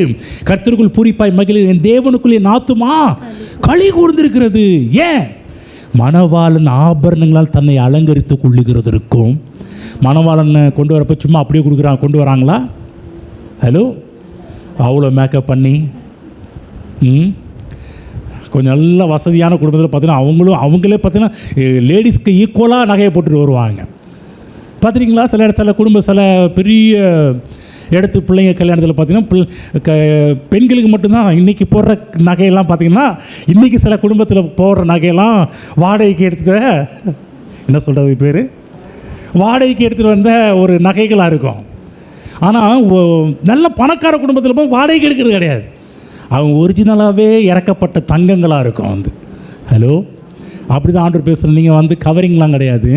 கர்த்தருக்குள் பூரிப்பாய் மகிழ்கிறேன், என் தேவனுக்குள் என் ஆத்துமா களி கூர்ந்திருக்கிறது. ஏன்? மணவாளன் ஆபரணங்களால் தன்னை அலங்கரித்து கொள்ளுகிறதற்கும். மணவாளன் கொண்டு வரப்போ சும்மா அப்படியே கொண்டு வராங்களா? ஹலோ, அவ்வளோ மேக்கப் பண்ணி கொஞ்சம் நல்ல வசதியான குடும்பத்தில் பார்த்தீங்கன்னா அவங்களே பார்த்தீங்கன்னா லேடிஸ்க்கு ஈக்குவலாக நகையை போட்டுட்டு வருவாங்க. பார்த்துருக்கீங்களா? சில இடத்துல சில பெரிய இடத்து பிள்ளைங்க கல்யாணத்தில் பார்த்தீங்கன்னா பெண்களுக்கு மட்டும்தான் இன்றைக்கி போடுற நகையெல்லாம் பார்த்திங்கன்னா இன்றைக்கி சில குடும்பத்தில் போடுற நகையெல்லாம் வாடகைக்கு எடுத்துகிட்டு என்ன சொல்கிறது பேர் வாடகைக்கு எடுத்துகிட்டு வந்த ஒரு நகைகளாக இருக்கும். ஆனால் நல்ல பணக்கார குடும்பத்தில் போய் வாடகைக்கு எடுக்கிறது கிடையாது. அவங்க ஒரிஜினலாகவே இறக்கப்பட்ட தங்கங்களாக இருக்கும் ஹலோ, அப்படி தான் ஆண்டவர் பேசுகிறோம். நீங்கள் கவரிங்லாம் கிடையாது.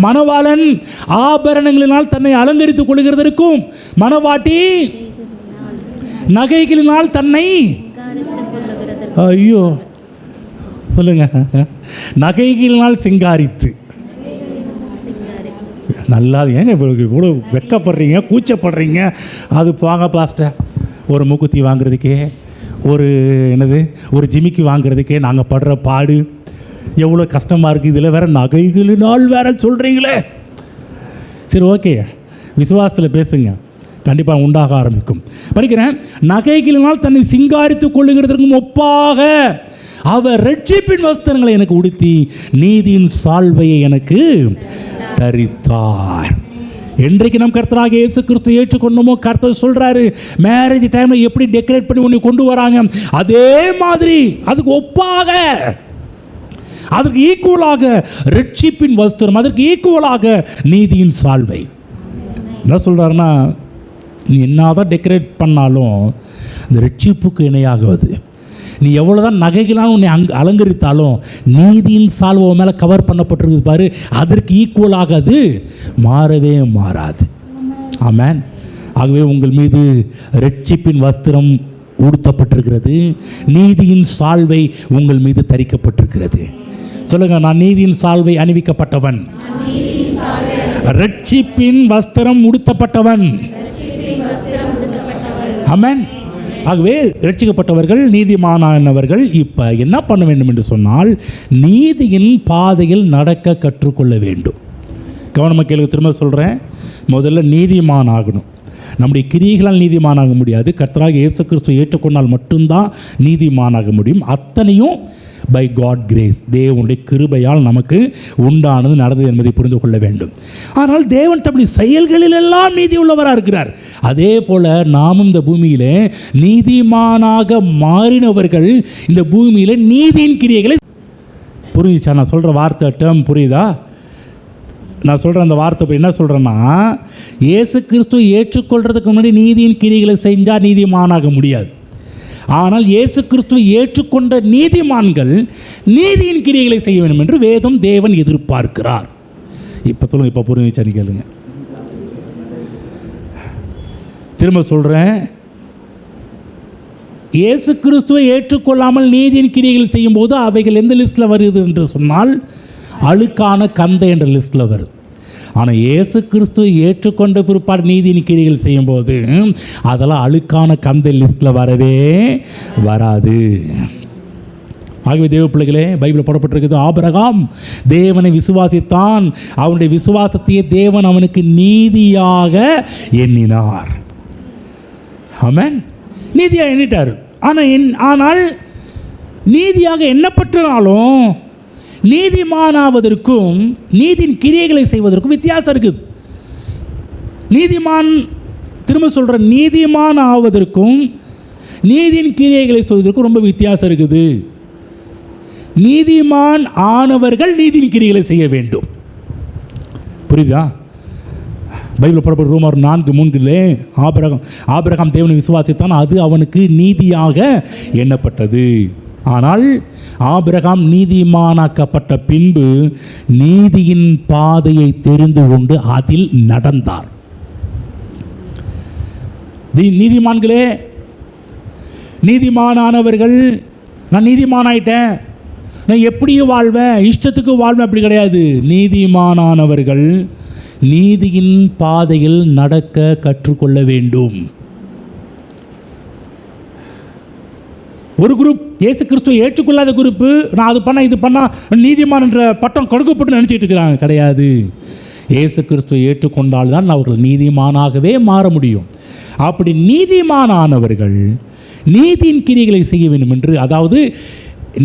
மணவாளன் ஆபரணங்களினால் தன்னை அலங்கரித்துக் கொள்கிறதற்கும் மணவாட்டி நகைகளினால் தன்னை ஐயோ சொல்லுங்க நகைகளினால் சிங்காரித்து. நல்லா ஏங்க இவ்வளோ வெக்கப்படுறீங்க, கூச்சப்படுறீங்க? அது வாங்க பாஸ்டர், ஒரு மூக்குத்தி வாங்குறதுக்கே ஒரு ஜிமிக்கி வாங்குறதுக்கே நாங்கள் படுற பாடு எவ்வளோ கஷ்டமாக இருக்குது. இதில் வேறு நகைகளினால் வேறு சொல்கிறீங்களே. சரி, ஓகே, விசுவாசத்தில் பேசுங்க, கண்டிப்பாக உண்டாக ஆரம்பிக்கும். படிக்கிறேன். நகைகளினால் தன்னை சிங்காரித்து கொள்ளுகிறதற்கும் ஒப்பாக அவர் ரட்சிப்பின் வஸ்திரங்களை எனக்கு உடுத்தி நீதியின் சால்வையை எனக்கு தரித்தார். என்றைக்கு நம் கர்த்தராக இயேசு கிறிஸ்து ஏற்றுக்கொண்டோமோ கர்த்தர் சொல்கிறாரு, மேரேஜ் டைமில் எப்படி டெக்கரேட் பண்ணி ஒன்று கொண்டு வராங்க அதே மாதிரி அதுக்கு ஒப்பாக, அதற்கு ஈக்குவலாக ரட்சிப்பின் வஸ்திரம், அதற்கு ஈக்குவலாக நீதியின் சால்வை. என்ன சொல்கிறாருன்னா, நீ என்னதான் டெக்கரேட் பண்ணாலும் இந்த ரட்சிப்புக்கு இணையாகுவது. நீ எவ்வளோதான் நகைகளாக உன்னை அலங்கரித்தாலும் நீதியின் சால்வை மேலே கவர் பண்ணப்பட்டிருக்கு பாரு, அதற்கு ஈக்குவலாக அது மாறவே மாறாது. ஆமென். ஆகவே உங்கள் மீது ரட்சிப்பின் வஸ்திரம் உடுத்தப்பட்டிருக்கிறது, நீதியின் சால்வை உங்கள் மீது தரிக்கப்பட்டிருக்கிறது. சொல்லுங்க, நான் நீதியின் சால்வை அணிவிக்கப்பட்டவன், ரட்சிப்பின் வஸ்திரம் உடுத்தப்பட்டவன். ஆமென். ஆகவே ரட்சிக்கப்பட்டவர்கள், நீதிமானவர்கள் இப்போ என்ன பண்ண வேண்டும் என்று சொன்னால், நீதியின் பாதையில் நடக்க கற்றுக்கொள்ள வேண்டும். கவனமாக கேளுங்க, திரும்ப சொல்கிறேன். முதல்ல நீதிமான் ஆகணும். நம்முடைய கிரியைகளால் நீதிமானாக முடியாது. கர்த்தராக இயேசு கிறிஸ்துவை ஏற்றுக்கொண்டால் மட்டும்தான் நீதிமானாக முடியும். அத்தனையும் பை காட் கிரேஸ், தேவனுடைய கிருபையால் நமக்கு உண்டானது, நடந்தது என்பதை புரிந்து கொள்ள வேண்டும். ஆனால் தேவன் தம்முடைய செயல்களிலெல்லாம் நீதி உள்ளவராக இருக்கிறார். அதே போல் நாமும் இந்த பூமியிலே நீதிமானாக மாறினவர்கள் இந்த பூமியில் நீதியின் கிரியைகளை புரிஞ்சுச்சா? நான் சொல்கிற வார்த்தை டேர்ம் புரியுதா? நான் சொல்கிற அந்த வார்த்தை என்ன சொல்கிறேன்னா, இயேசு கிறிஸ்துவை ஏற்றுக்கொள்கிறதுக்கு முன்னாடி நீதியின் கிரியைகளை செஞ்சால் நீதிமானாக முடியாது. ஆனால் இயேசு கிறிஸ்துவை ஏற்றுக்கொண்ட நீதிமான்கள் நீதியின் கிரியைகளை செய்ய வேண்டும் என்று வேதம் தேவன் எதிர்பார்க்கிறார். இப்போ சொல்லுங்கள், இப்போ புரிஞ்சுச்சா? கேளுங்க, திரும்ப சொல்கிறேன். இயேசு கிறிஸ்துவை ஏற்றுக்கொள்ளாமல் நீதியின் கிரியைகள் செய்யும்போது அவைகள் எந்த லிஸ்ட்டில் வருது என்று சொன்னால் அழுக்கான கந்தை என்ற லிஸ்ட்டில் வரும். ஆனால் இயேசு கிறிஸ்துவை ஏற்றுக்கொண்ட பிற்பாடு நீதியின் கிரியைகள் செய்யும்போது அதெல்லாம் அழுக்கான கந்தை லிஸ்ட்டில் வரவே வராது. ஆகவே தேவ பிள்ளைகளே, பைபிள் போடப்பட்டிருக்குது, ஆபிரகாம் தேவனை விசுவாசித்தான், அவனுடைய விசுவாசத்தையே தேவன் அவனுக்கு நீதியாக எண்ணினார். ஆமென். நீதியாக எண்ணிட்டார். ஆனால் நீதியாக எண்ணப்பட்டனாலும் நீதிமானாவதற்கும் நீதியின் கிரியைகளை செய்வதற்கும் வித்தியாசம் இருக்குது. நீதிமான், திரும்ப சொல்கிற, நீதிமான் ஆவதற்கும் நீதியின் கிரியைகளை செய்வதற்கும் ரொம்ப வித்தியாசம் இருக்குது. நீதிமான் ஆனவர்கள் நீதியின் கிரியைகளை செய்ய வேண்டும். புரியுதா? பைபிள் போடப்பட்ட ரோமர் 4:3 ஆபிரகாம் தேவனை விசுவாசித்தான், அது அவனுக்கு நீதியாக எண்ணப்பட்டது. ஆனால் ஆபிரகாம் நீதிமானாக்கப்பட்ட பின்பு நீதியின் பாதையை தெரிந்து கொண்டு அதில் நடந்தார். நீதிமான்களே, நீதிமானானவர்கள், நான் நீதிமானாயிட்டேன், நான் எப்படியும் வாழ்வேன், இஷ்டத்துக்கு வாழ்வேன், அப்படி கிடையாது. நீதிமானானவர்கள் நீதியின் பாதையில் நடக்க கற்றுக்கொள்ள வேண்டும். ஒரு குரூப் இயேசு கிறிஸ்துவை ஏற்றுக்கொள்ளாத குரூப்பு, நான் அது பண்ண இது பண்ணா நீதிமான் என்ற பட்டம் கொடுக்கப்பட்டு நினச்சிட்டு இருக்கிறாங்க. கிடையாது. இயேசு கிறிஸ்துவை ஏற்றுக்கொண்டால்தான் அவர்கள் நீதிமானாகவே மாற முடியும். அப்படி நீதிமானானவர்கள் நீதியின் கிரியைகளை செய்ய வேண்டும் என்று, அதாவது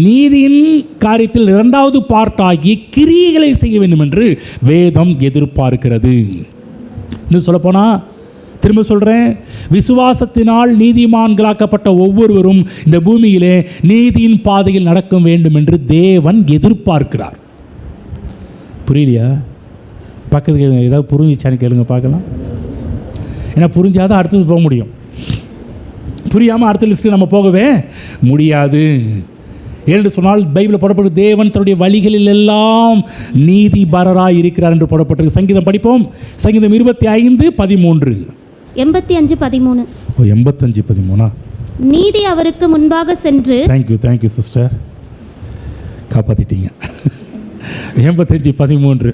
நீதியின் காரியத்தில் இரண்டாவது பார்ட்டாகிய கிரியைகளை செய்ய வேண்டும் என்று வேதம் எதிர்பார்க்கிறது. இன்னும் சொல்லப்போனால், திரும்ப சொல்கிறேன், விசுவாசத்தினால் நீதிமான்களாக்கப்பட்ட ஒவ்வொருவரும் இந்த பூமியிலே நீதியின் பாதையில் நடக்க வேண்டும் என்று தேவன் எதிர்பார்க்கிறார். புரியலையா? பக்கத்துக்கு ஏதாவது புரிஞ்சிச்சான்னு கேளுங்க பார்க்கலாம். ஏன்னா புரிஞ்சாதான் அடுத்தது போக முடியும். புரியாமல் அடுத்த லிஸ்ட்டு நம்ம போகவே முடியாது. ஏனென்று சொன்னால் பைபிளில் போடப்பட்டு தேவன் தன்னுடைய வழிகளில் எல்லாம் நீதிபரராய் இருக்கிறார் என்று போடப்பட்டிருக்கு. சங்கீதம் படிப்போம். சங்கீதம் 25:13. 85:13. 85:13. நீதி அவருக்கு முன்பாக சென்று. தேங்க்யூ சிஸ்டர், காப்பாத்திட்டீங்க. 85:13.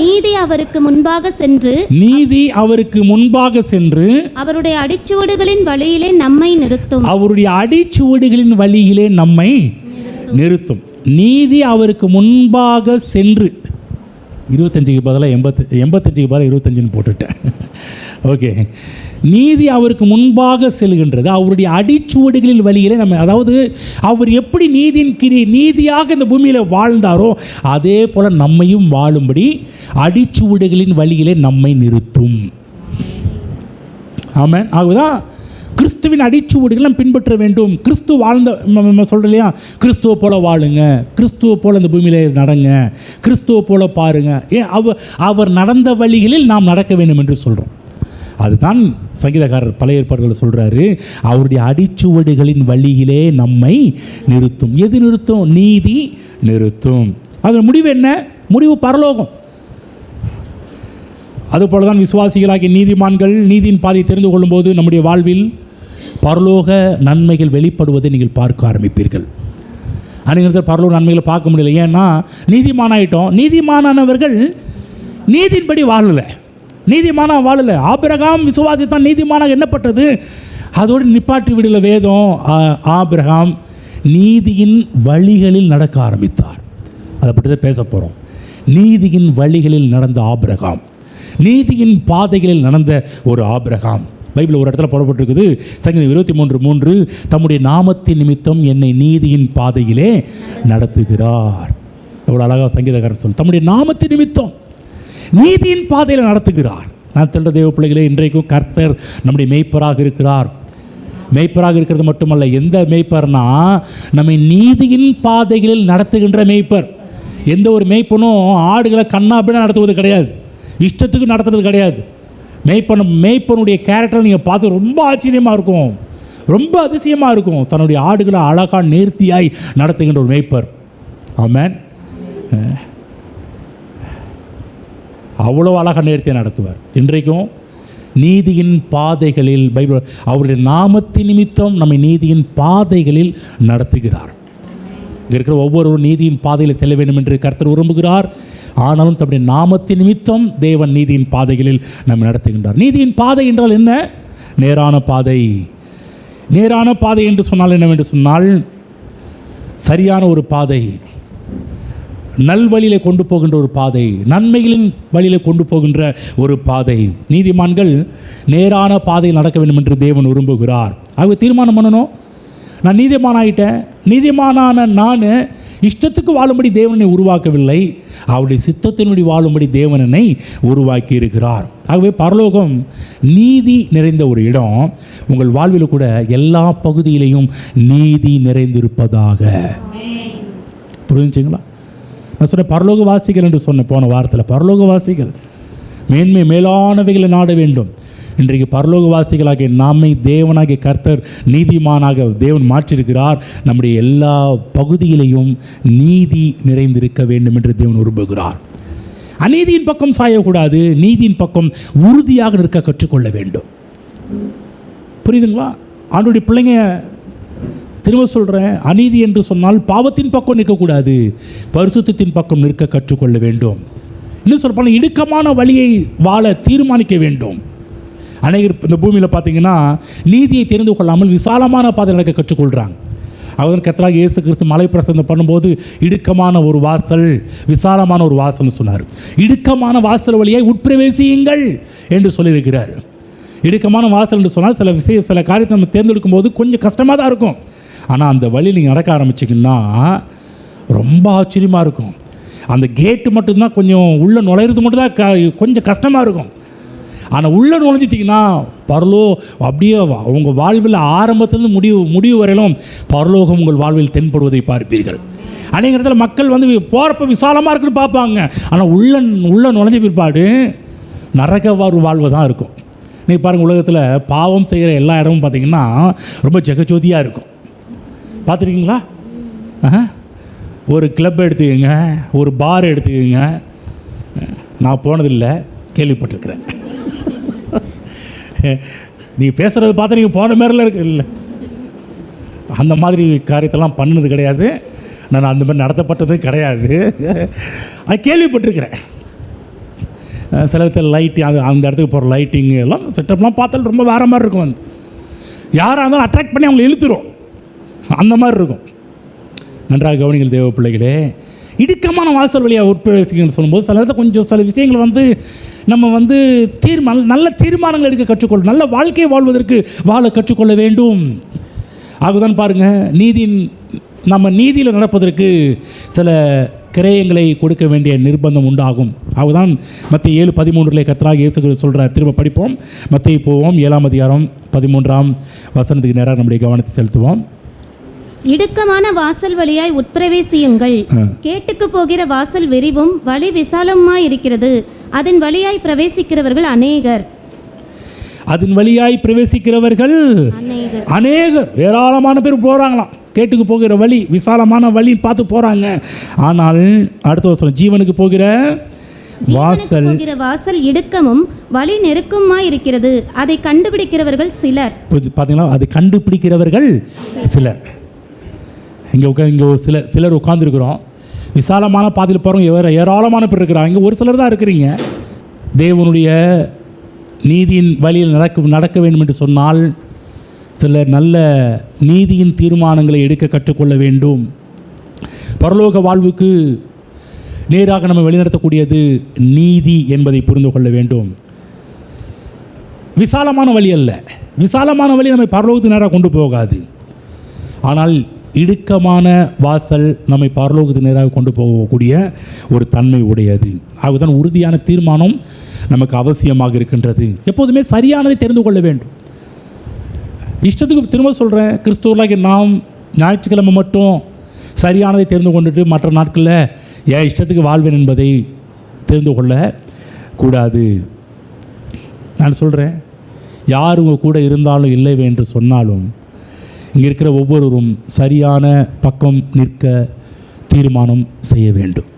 நீதி அவருக்கு முன்பாக சென்று. நீதி அவருக்கு முன்பாக சென்று அவருடைய அடிச்சுவடுகளின் வழியிலே நம்மை நிறுத்தும். அவருடைய அடிச்சுவடுகளின் வழியிலே நம்மை நிறுத்தும். நீதி அவருக்கு முன்பாக சென்று, 25க்கு பதிலாக 85க்கு பதிலாக 25ன்னு போட்டுட்டேன். ஓகே. நீதி அவருக்கு முன்பாக செல்கின்றது, அவருடைய அடிச்சுவடுகளின் வழியிலே நம்ம, அதாவது அவர் எப்படி நீதியாக இந்த பூமியில் வாழ்ந்தாரோ அதே போல் நம்மையும் வாழும்படி அடிச்சுவடுகளின் வழியிலே நம்மை நிறுத்தும். ஆமென். ஆகுதான் கிறிஸ்துவின் அடிச்சுவடுகளை பின்பற்ற வேண்டும். கிறிஸ்து வாழ்ந்த, சொல்கிறோம் இல்லையா, கிறிஸ்துவை போல வாழுங்க, கிறிஸ்துவை போல இந்த பூமியில் நடங்க, கிறிஸ்துவை போல பாருங்க. ஏன் அவர் நடந்த வழிகளில் நாம் நடக்க வேண்டும் என்று சொல்கிறோம். அதுதான் சங்கீதக்காரர் பழைய ஏற்பாடுகளை சொல்கிறாரு, அவருடைய அடிச்சுவடுகளின் வழியிலே நம்மை நிறுத்தும். எது நிறுத்தும்? நீதி நிறுத்தும். அதன் முடிவு என்ன? முடிவு பரலோகம். அதுபோல தான் விசுவாசிகளாகிய நீதிமான்கள் நீதியின் பாதையை தெரிந்து கொள்ளும்போது நம்முடைய வாழ்வில் பரலோக நன்மைகள் வெளிப்படுவதை நீங்கள் பார்க்க ஆரம்பிப்பீர்கள். அநேகத்தில் பரலோக நன்மைகளை பார்க்க முடியல. ஏன்னா நீதிமானாயிட்டோம். நீதிமானவர்கள் நீதியின்படி வாழலை, நீதிமானா வாழலை. ஆபிரகாம் விசுவாசித்தான், நீதிமானாக எண்ணப்பட்டது. அதோடு நிப்பாட்டி விடல வேதம். ஆபிரகாம் நீதியின் வழிகளில் நடக்க ஆரம்பித்தார். அதை பற்றி தான் பேச போகிறோம். நீதியின் வழிகளில் நடந்த ஆபிரகாம், நீதியின் பாதைகளில் நடந்த ஒரு ஆபிரகாம். பைபிள் ஒரு இடத்துல போடப்பட்டிருக்குது, சங்கீதம் 23:3, தம்முடைய நாமத்தின் நிமித்தம் என்னை நீதியின் பாதையிலே நடத்துகிறார். எவ்வளோ அழகாக சங்கீதக்காரர் சொல், தம்முடைய நாமத்தின் நிமித்தம் நீதியின் பாதையில் நடத்துகிறார். நான் சொல்கிற தேவ பிள்ளைகளே, இன்றைக்கும் கர்த்தர் நம்முடைய மேய்ப்பராக இருக்கிறார். மேய்ப்பராக இருக்கிறது மட்டுமல்ல, எந்த மேய்ப்பர்னா நம்மை நீதியின் பாதைகளில் நடத்துகின்ற மேய்ப்பர். எந்த ஒரு மேய்ப்பனும் ஆடுகளை கண்ணாபின்னா நடத்துவது கிடையாது, இஷ்டத்துக்கு நடத்துறது கிடையாது. மேய்ப்பனுடைய கேரக்டர் நீங்கள் பார்த்து ரொம்ப ஆச்சரியமாக இருக்கும், ரொம்ப அதிசயமாக இருக்கும். தன்னுடைய ஆடுகளை அழகாக நேர்த்தியாய் நடத்துகின்ற ஒரு மேய்ப்பர். ஆமென். அவ்வளோ அழகாக நேர்த்தியாக நடத்துவார். இன்றைக்கும் நீதியின் பாதைகளில் பைபிள் அவருடைய நாமத்தின் நிமித்தம் நம்மை நீதியின் பாதைகளில் நடத்துகிறார். இங்கே இருக்கிற ஒவ்வொருவரும் நீதியின் பாதையில் செல்ல வேண்டும் என்று கர்த்தர் விரும்புகிறார். ஆனாலும் தம்முடைய நாமத்தின் நிமித்தம் தேவன் நீதியின் பாதைகளில் நம்ம நடத்துகின்றார். நீதியின் பாதை என்றால் என்ன? நேரான பாதை. நேரான பாதை என்று சொன்னால் என்னவென்று சொன்னால், சரியான ஒரு பாதை, நல்வழியிலே கொண்டு போகின்ற ஒரு பாதை, நன்மைகளின் வழியிலே கொண்டு போகின்ற ஒரு பாதை. நீதிமான்கள் நேரான பாதையில் நடக்க வேண்டும் என்று தேவன் விரும்புகிறார். ஆகவே தீர்மானம் பண்ணணும், நான் நீதிமானாயிட்டேன், நீதிமானான நான் இஷ்டத்துக்கு வாழும்படி தேவனை உருவாக்கவில்லை, அவருடைய சித்தத்தின்படி வாழும்படி தேவனை உருவாக்கி இருக்கிறார். ஆகவே பரலோகம் நீதி நிறைந்த ஒரு இடம். உங்கள் வாழ்வில் கூட எல்லா பகுதியிலையும் நீதி நிறைந்திருப்பதாக. புரிஞ்சுங்களா? நான் சொன்ன பரலோகவாசிகள் என்று சொன்ன போன வாரத்தில், பரலோகவாசிகள் மேலானவைகளை நாட வேண்டும். இன்றைக்கு பரலோகவாசிகளாகிய நம்மை தேவனாகிய கர்த்தர் நீதிமானாக தேவன் மாற்றியிருக்கிறார். நம்முடைய எல்லா பகுதியிலையும் நீதி நிறைந்திருக்க வேண்டும் என்று தேவன் விரும்புகிறார். அநீதியின் பக்கம் சாயக்கூடாது, நீதியின் பக்கம் உறுதியாக நிற்க கற்றுக்கொள்ள வேண்டும். புரியுதுங்களா? ஆண்டவருடைய பிள்ளைங்க, திரும்ப சொல்கிறேன், அநீதி என்று சொன்னால் பாவத்தின் பக்கம் நிற்கக்கூடாது, பரிசுத்தத்தின் பக்கம் நிற்க கற்றுக்கொள்ள வேண்டும். இன்னும் சொல்லப்போனால் இடுக்கமான வழியை வாழ தீர்மானிக்க வேண்டும். அநேகர் இந்த பூமியில் பார்த்தீங்கன்னா நீதியை தெரிந்து கொள்ளாமல் விசாலமான பாதை நடக்க கற்றுக்கொள்கிறாங்க. அவர் கர்த்தராகிய இயேசு கிறிஸ்து மலை பிரசங்கம் பண்ணும்போது இடுக்கமான ஒரு வாசல், விசாலமான ஒரு வாசல்னு சொன்னார். இடுக்கமான வாசல் வழியை உட்பிரவேசியுங்கள் என்று சொல்லியிருக்கிறார். இடுக்கமான வாசல் என்று சொன்னால் சில காரியத்தை நம்ம தேர்ந்தெடுக்கும் போது கொஞ்சம் கஷ்டமாக தான் இருக்கும். ஆனால் அந்த வழியில் நீங்கள் நடக்க ஆரம்பிச்சிங்கன்னா ரொம்ப ஆச்சரியமாக இருக்கும். அந்த கேட்டு மட்டும்தான் கொஞ்சம் உள்ளே நுழையிறது மட்டும்தான் கொஞ்சம் கஷ்டமாக இருக்கும். ஆனால் உள்ளே நுழைஞ்சிட்டிங்கன்னா அப்படியே உங்கள் வாழ்வில் ஆரம்பத்திலிருந்து முடிவு வரையிலும் பரலோகம் உங்கள் வாழ்வில் தென்படுவதை பார்ப்பீர்கள். அநேக இடத்துல மக்கள் போகிறப்ப விசாலமாக இருக்குன்னு பார்ப்பாங்க, ஆனால் உள்ள நுழைஞ்ச பிற்பாடு நரக வாழ்வு தான் இருக்கும். நீங்கள் பாருங்கள், உலகத்தில் பாவம் செய்கிற எல்லா இடமும் பார்த்திங்கன்னா ரொம்ப ஜெகஜோதியாக இருக்கும். பார்த்துருக்கீங்களா? ஒரு கிளப் எடுத்துக்கங்க, ஒரு பார் எடுத்துக்கங்க. நான் போனதில்லை, கேள்விப்பட்டிருக்கிறேன். நீ பேசுகிறது பார்த்தா நீங்கள் போன மாதிரிலாம் இருக்கு இல்லை, அந்த மாதிரி காரியத்தெல்லாம் பண்ணினது கிடையாது, நான் அந்த மாதிரி நடத்தப்பட்டது கிடையாது. அது கேள்விப்பட்டிருக்கிறேன். சில இடத்துல அந்த இடத்துக்கு போகிற லைட்டிங்கு எல்லாம் செட்டப்லாம் பார்த்தாலும் ரொம்ப வேறு மாதிரி இருக்கும். யாராக இருந்தாலும் அட்ராக்ட் பண்ணி அவங்களை இழுத்துரும், அந்த மாதிரி இருக்கும். நன்றாக கவனிங்கள் தேவ பிள்ளைகளே. இடுக்கமான வாசல் வழியாக உட்பிரவேசிக்கணும்னு சொல்லும்போது சில இடத்துல சில விஷயங்களை நம்ம நல்ல தீர்மானங்கள் எடுக்க கற்றுக்கொள்ள, நல்ல வாழ்க்கையை வாழ்வதற்கு வாழ கற்றுக்கொள்ள வேண்டும். ஆகுதான் பாருங்கள், நம்ம நீதியில் நடப்பதற்கு சில கிரயங்களை கொடுக்க வேண்டிய நிர்பந்தம் உண்டாகும். ஆகுதான் மத்திய 7:13 கர்த்தராகிய இயேசு கிறிஸ்து சொல்கிறார். திரும்ப படிப்போம், மத்திய போவோம் 7ஆம் அதிகாரம் 13ஆம் வசனத்துக்கு நேராக நம்முடைய கவனத்தை செலுத்துவோம். இடுக்கமான வாசல் வழியாய் உட்பிரவேசியுங்கள், கேட்டுக்கு போகிற வாசல் விரிவும் வழி விசாலமாய் இருக்கிறது, அதன் வழியாய் பிரவேசிக்கிறவர்கள் அநேகர். அதன் வழியாய் பிரவேசிக்கிறவர்கள் அநேகர், ஏராளமான பேர் போகிறாங்களாம். கேட்டுக்கு போகிற வழி விசாலமான வழி பார்த்து போகிறாங்க. ஆனால் அடுத்த வருஷம் ஜீவனுக்கு போகிற வாசல் இடுக்கமும் வழி நெருக்கமாய் இருக்கிறது, அதை கண்டுபிடிக்கிறவர்கள் சிலர். பார்த்தீங்களா? அதை கண்டுபிடிக்கிறவர்கள் சிலர். இங்கே சிலர் உட்கார்ந்துருக்குறோம். விசாலமான பாதையில் போகிறவங்க வேறு ஏராளமான பேர் இருக்கிறாங்க. இங்கே ஒரு சிலர் தான் இருக்கிறீங்க. தேவனுடைய நீதியின் வழியில் நடக்க வேண்டும் என்று சொன்னால் சிலர் நல்ல நீதியின் தீர்மானங்களை எடுக்க கற்றுக்கொள்ள வேண்டும். பரலோக வாழ்வுக்கு நேராக நம்ம வழிநடத்தக்கூடியது நீதி என்பதை புரிந்து கொள்ள வேண்டும். விசாலமான வழி அல்ல, விசாலமான வழி நம்மை பரலோகத்துக்கு நேராக கொண்டு போகாது. ஆனால் இடுக்கமான வாசல் நம்மை பரலோகத்துக்கு நேராக கொண்டு போகக்கூடிய ஒரு தன்மை உடையது. ஆகதான் உறுதியான தீர்மானம் நமக்கு அவசியமாக இருக்கின்றது. எப்போதுமே சரியானதை தெரிந்து கொள்ள வேண்டும். இஷ்டத்துக்கு திரும்ப சொல்கிறேன், கிறிஸ்துவர்களாகிய நாம் ஞாயிற்றுக்கிழமை மட்டும் சரியானதை தெரிந்து கொண்டுட்டு மற்ற நாட்களில் என் இஷ்டத்துக்கு வாழ்வேன் என்பதை தெரிந்து கொள்ள கூடாது. நான் சொல்கிறேன், யார் உங்கள் கூட இருந்தாலும் இல்லை என்று சொன்னாலும் இங்கே இருக்கிற ஒவ்வொருவரும் சரியான பக்கம் நிற்க தீர்மானம் செய்ய வேண்டும்.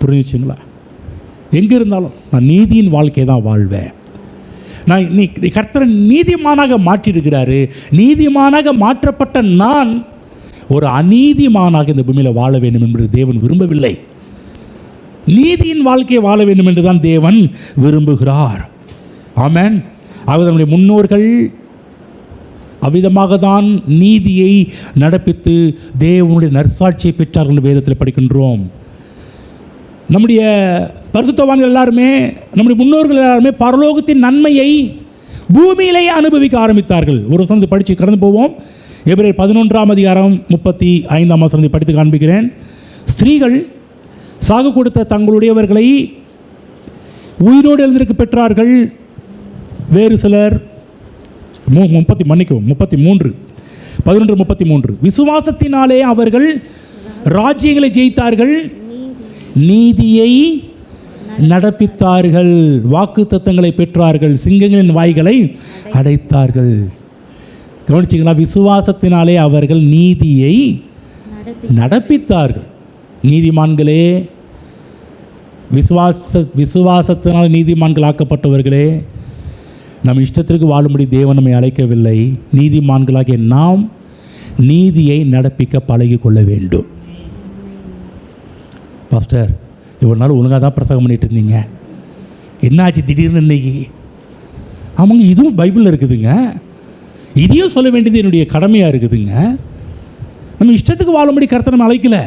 புரிஞ்சுச்சுங்களா? எங்கே இருந்தாலும் நான் நீதியின் வாழ்க்கையை தான் வாழ்வேன். நான் நீ கர்த்தரை நீதிமானாக மாற்றியிருக்கிறாரு. நீதிமானாக மாற்றப்பட்ட நான் ஒரு அநீதிமானாக இந்த பூமியில் வாழ வேண்டும் என்று தேவன் விரும்பவில்லை. நீதியின் வாழ்க்கையை வாழ வேண்டும் என்று தான் தேவன் விரும்புகிறார். ஆமென். ஆக நம்முடைய முன்னோர்கள் அவ்விதமாக தான் நீதியை நடப்பித்து தேவனுடைய நற்சாட்சியை பெற்றார்கள் என்று வேதத்தில் படிக்கின்றோம். நம்முடைய பரிசுத்தவான்கள் எல்லாருமே, நம்முடைய முன்னோர்கள் எல்லாருமே பரலோகத்தின் நன்மையை பூமியிலேயே அனுபவிக்க ஆரம்பித்தார்கள். ஒரு வசனத்தை படித்து கடந்து போவோம். எபிரேயர் 11ஆம் அதிகாரம் 35ஆம் வசனத்தை படித்து காண்பிக்கிறேன். ஸ்திரீகள் சாகு கொடுத்த தங்களுடையவர்களை உயிரோடு எழுந்திருக்க பெற்றார்கள். வேறு சிலர் 33 விசுவாசத்தினாலே அவர்கள் ராஜ்யங்களை ஜெயித்தார்கள், நீதியை நடப்பித்தார்கள், வாக்கு தத்தங்களை பெற்றார்கள், சிங்கங்களின் வாய்களை அடைத்தார்கள். கவனிச்சிங்களா? விசுவாசத்தினாலே அவர்கள் நீதியை நடப்பித்தார்கள். நீதிமான்களே, விசுவாசத்தினால் நீதிமான்கள் ஆக்கப்பட்டவர்களே, நம் இஷ்டத்திற்கு வாழும்படி தேவன் நம்மை அழைக்கவில்லை. நீதிமான்களாகிய நாம் நீதியை நடப்பிக்க பழகி கொள்ள வேண்டும். பாஸ்டர், இவ்வளோ நாள் ஒழுங்காக தான் பிரசங்கம் பண்ணிட்டு இருந்தீங்க, என்னாச்சு திடீர்னு இன்னைக்கு? ஆமாங்க, இதுவும் பைபிளில் இருக்குதுங்க, இதையும் சொல்ல வேண்டியது என்னுடைய கடமையாக இருக்குதுங்க. நம்ம இஷ்டத்துக்கு வாழும்படி கர்த்தர் நம்ம அழைக்கல,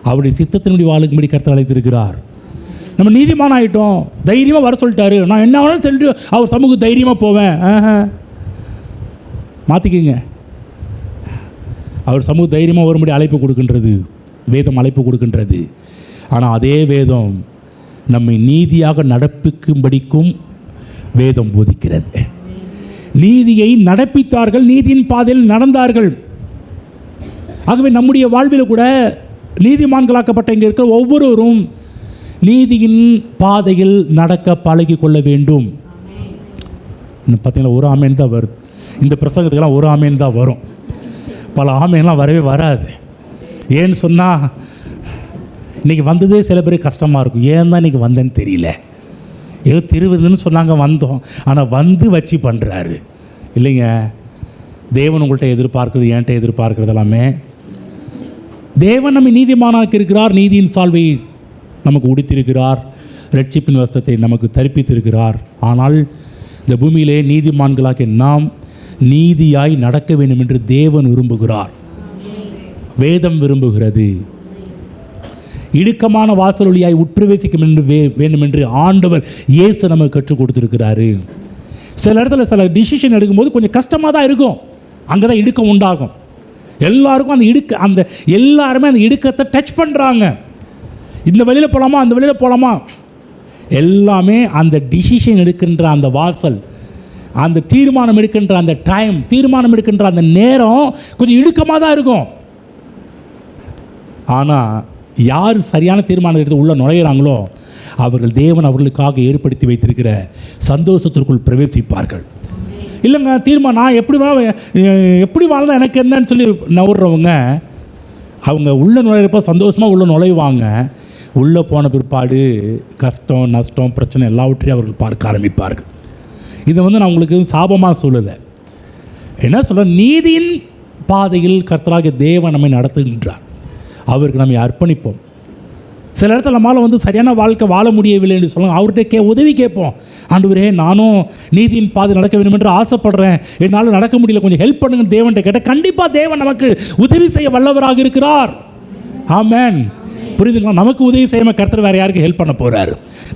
அவருடைய சித்தத்தினுடைய வாழும்படி கர்த்தர் அழைத்திருக்கிறார். நம்ம நீதிமான ஆகிட்டோம், தைரியமாக வர சொல்லிட்டாரு, நான் என்ன வேணாலும் சொல்லிட்டு அவர் சமூக தைரியமாக போவேன். மாற்றிக்கிங்க. அவர் சமூக தைரியமாக வரும்படி அழைப்பு கொடுக்கின்றது, வேதம் அழைப்பு கொடுக்கின்றது. ஆனால் அதே வேதம் நம்மை நீதியாக நடப்பிக்கும்படிக்கும் வேதம் போதிக்கிறது. நீதியை நடப்பித்தார்கள், நீதியின் பாதையில் நடந்தார்கள். ஆகவே நம்முடைய வாழ்வில் கூட நீதிமான்களாக்கப்பட்ட இங்கே இருக்கிற ஒவ்வொருவரும் நீதியின் பாதையில் நடக்க பழகி கொள்ள வேண்டும். பார்த்தீங்களா, ஒரு ஆமேன் தான் வருது. இந்த பிரசங்கத்துக்கெல்லாம் ஒரு ஆமேன் தான் வரும், பல ஆமேன்லாம் வரவே வராது. ஏன்னு சொன்னால் இன்றைக்கி வந்ததே சில பேருக்கு கஷ்டமாக இருக்கும். ஏன் தான் இன்றைக்கி வந்தேன்னு தெரியல, ஏதோ திருவிருந்துன்னு சொன்னாங்க வந்தோம், ஆனால் வந்து வச்சு பண்ணுறாரு. இல்லைங்க, தேவன் உங்கள்கிட்ட எதிர்பார்க்குறது, என்கிட்ட எதிர்பார்க்குறது எல்லாமே தேவன் நம்மை நீதிமானாக்கி இருக்கிறார், நீதியின் சால்வை நமக்கு உடுத்திருக்கிறார், ரட்சிப்பின் வஸ்திரத்தை நமக்கு தரிப்பித்திருக்கிறார். ஆனால் இந்த பூமியிலே நீதிமான்களாகிய நாம் நீதியாய் நடக்க வேண்டும் என்று தேவன் விரும்புகிறார், வேதம் விரும்புகிறது. இடுக்கமான வாசல் வழியாய் உட்பிரவேசிக்க வேண்டும் என்று ஆண்டவர் இயேசு நமக்கு கற்றுக் கொடுத்துருக்கிறாரு. சில இடத்துல சில டிசிஷன் எடுக்கும்போது கொஞ்சம் கஷ்டமாக தான் இருக்கும், அங்கே தான் இடுக்கம் உண்டாகும். எல்லாருக்கும் அந்த எல்லாருமே அந்த இடுக்கத்தை டச் பண்ணுறாங்க. இந்த வழியில் போகலாமா, அந்த வழியில் போகலாமா, எல்லாமே அந்த டிசிஷன் எடுக்கின்ற அந்த வாசல், அந்த தீர்மானம் எடுக்கின்ற அந்த டைம், தீர்மானம் எடுக்கின்ற அந்த நேரம் கொஞ்சம் இடுக்கமாக தான் இருக்கும். ஆனால் யார் சரியான தீர்மானம் எடுத்து உள்ளே நுழையிறாங்களோ அவர்கள் தேவன் அவர்களுக்காக ஏற்படுத்தி வைத்திருக்கிற சந்தோஷத்திற்குள் பிரவேசிப்பார்கள். இல்லைங்க, தீர்மானம் நான் எப்படி வாழ்ந்தால் எனக்கு என்னன்னு சொல்லி நவுறவங்க அவங்க உள்ளே நுழையிறப்ப சந்தோஷமாக உள்ளே நுழைவாங்க. உள்ளே போன பிற்பாடு கஷ்டம், நஷ்டம், பிரச்சனை எல்லாவற்றையும் அவர்கள் பார்க்க ஆரம்பிப்பார்கள். இதை நான் உங்களுக்கு சாபமாக சொல்லலை, என்ன சொல்ல, நீதியின் பாதையில் கர்த்தராகிய தேவன் நம்மை நடத்துகின்றார். அவருக்கு நம்ம அர்ப்பணிப்போம். சில இடத்துல நம்மளால் சரியான வாழ்க்கை வாழ முடியவில்லை என்று சொல்லுவாங்க, அவர்கிட்ட உதவி கேட்போம். ஆண்டவரே, நானும் நீதியின் பாதை நடக்க வேண்டும் என்று ஆசைப்படுறேன், என்னால் நடக்க முடியல, கொஞ்சம் ஹெல்ப் பண்ணுங்க தேவன்கிட்ட கேட்டால் கண்டிப்பாக தேவன் நமக்கு உதவி செய்ய வல்லவராக இருக்கிறார். ஆமென். புரியுதுங்களா? நமக்கு உதவி செய்யாமல் கர்த்தர் வேறு யாருக்கு ஹெல்ப் பண்ண போகிறார்?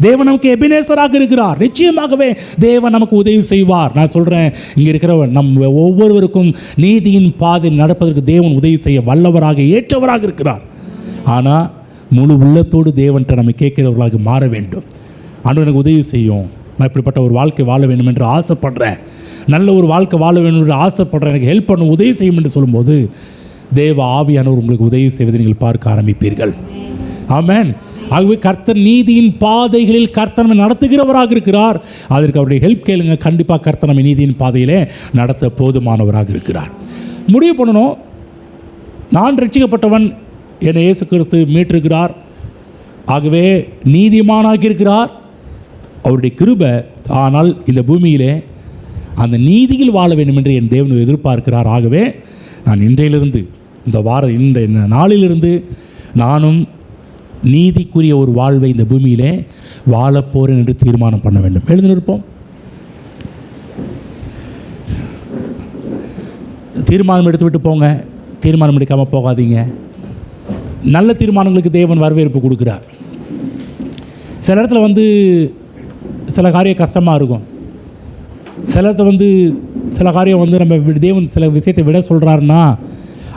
தேவன் நமக்கு எபினேசராக இருக்கிறார். நிச்சயமாகவே தேவன் நமக்கு உதவி செய்வார். நான் சொல்கிறேன், இங்கே இருக்கிற நம்ம ஒவ்வொருவருக்கும் நீதியின் பாதையில் நடப்பதற்கு தேவன் உதவி செய்ய வல்லவராக ஏற்றவராக இருக்கிறார். ஆனால் முழு உள்ளத்தோடு தேவன்கிட்ட நம்ம கேட்கிறவர்களாக மாற வேண்டும். ஆண்டவர் எனக்கு உதவி செய்யும், நான் இப்படிப்பட்ட ஒரு வாழ்க்கை வாழ வேண்டும் என்று ஆசைப்படுறேன், நல்ல ஒரு வாழ்க்கை வாழ வேண்டும் என்று ஆசைப்படுறேன், எனக்கு ஹெல்ப் பண்ண உதவி செய்யும் என்று சொல்லும்போது தேவ ஆவியானவர் உங்களுக்கு உதவி செய்வதை நீங்கள் பார்க்க ஆரம்பிப்பீர்கள். ஆமென். ஆகவே கர்த்தர் நீதியின் பாதைகளில் கர்த்தர் நம்மை நடத்துகிறவராக இருக்கிறார். அதற்கு அவருடைய ஹெல்ப் கேளுங்க, கண்டிப்பாக கர்த்தர் நம்மை நீதியின் பாதையிலே நடத்த போதுமானவராக இருக்கிறார். முடிவு பண்ணணும், நான் ரட்சிக்கப்பட்டவன், என்னை இயேசு கிறிஸ்து மீட்டிருக்கிறார், ஆகவே நீதிமானாகி இருக்கிறார், அவருடைய கிருபை. ஆனால் இந்த பூமியிலே அந்த நீதியில் வாழ வேண்டும் என்று என் தேவன் எதிர்பார்க்கிறார். ஆகவே நான் இன்றையிலிருந்து, இந்த நாளிலிருந்து நானும் நீதிக்குரிய ஒரு வாழ்வை இந்த பூமியிலே வாழப்போறேன் என்று தீர்மானம் பண்ண வேண்டும். எழுந்து நிற்போம். தீர்மானம் எடுத்து விட்டு போங்க, தீர்மானம் எடுக்காமல் போகாதீங்க. நல்ல தீர்மானங்களுக்கு தேவன் வரவேற்பு கொடுக்குறார். சில இடத்துல சில காரியம் கஷ்டமாக இருக்கும். சில இடத்துல சில காரியம் நம்ம தேவன் சில விஷயத்தை விட சொல்கிறாருன்னா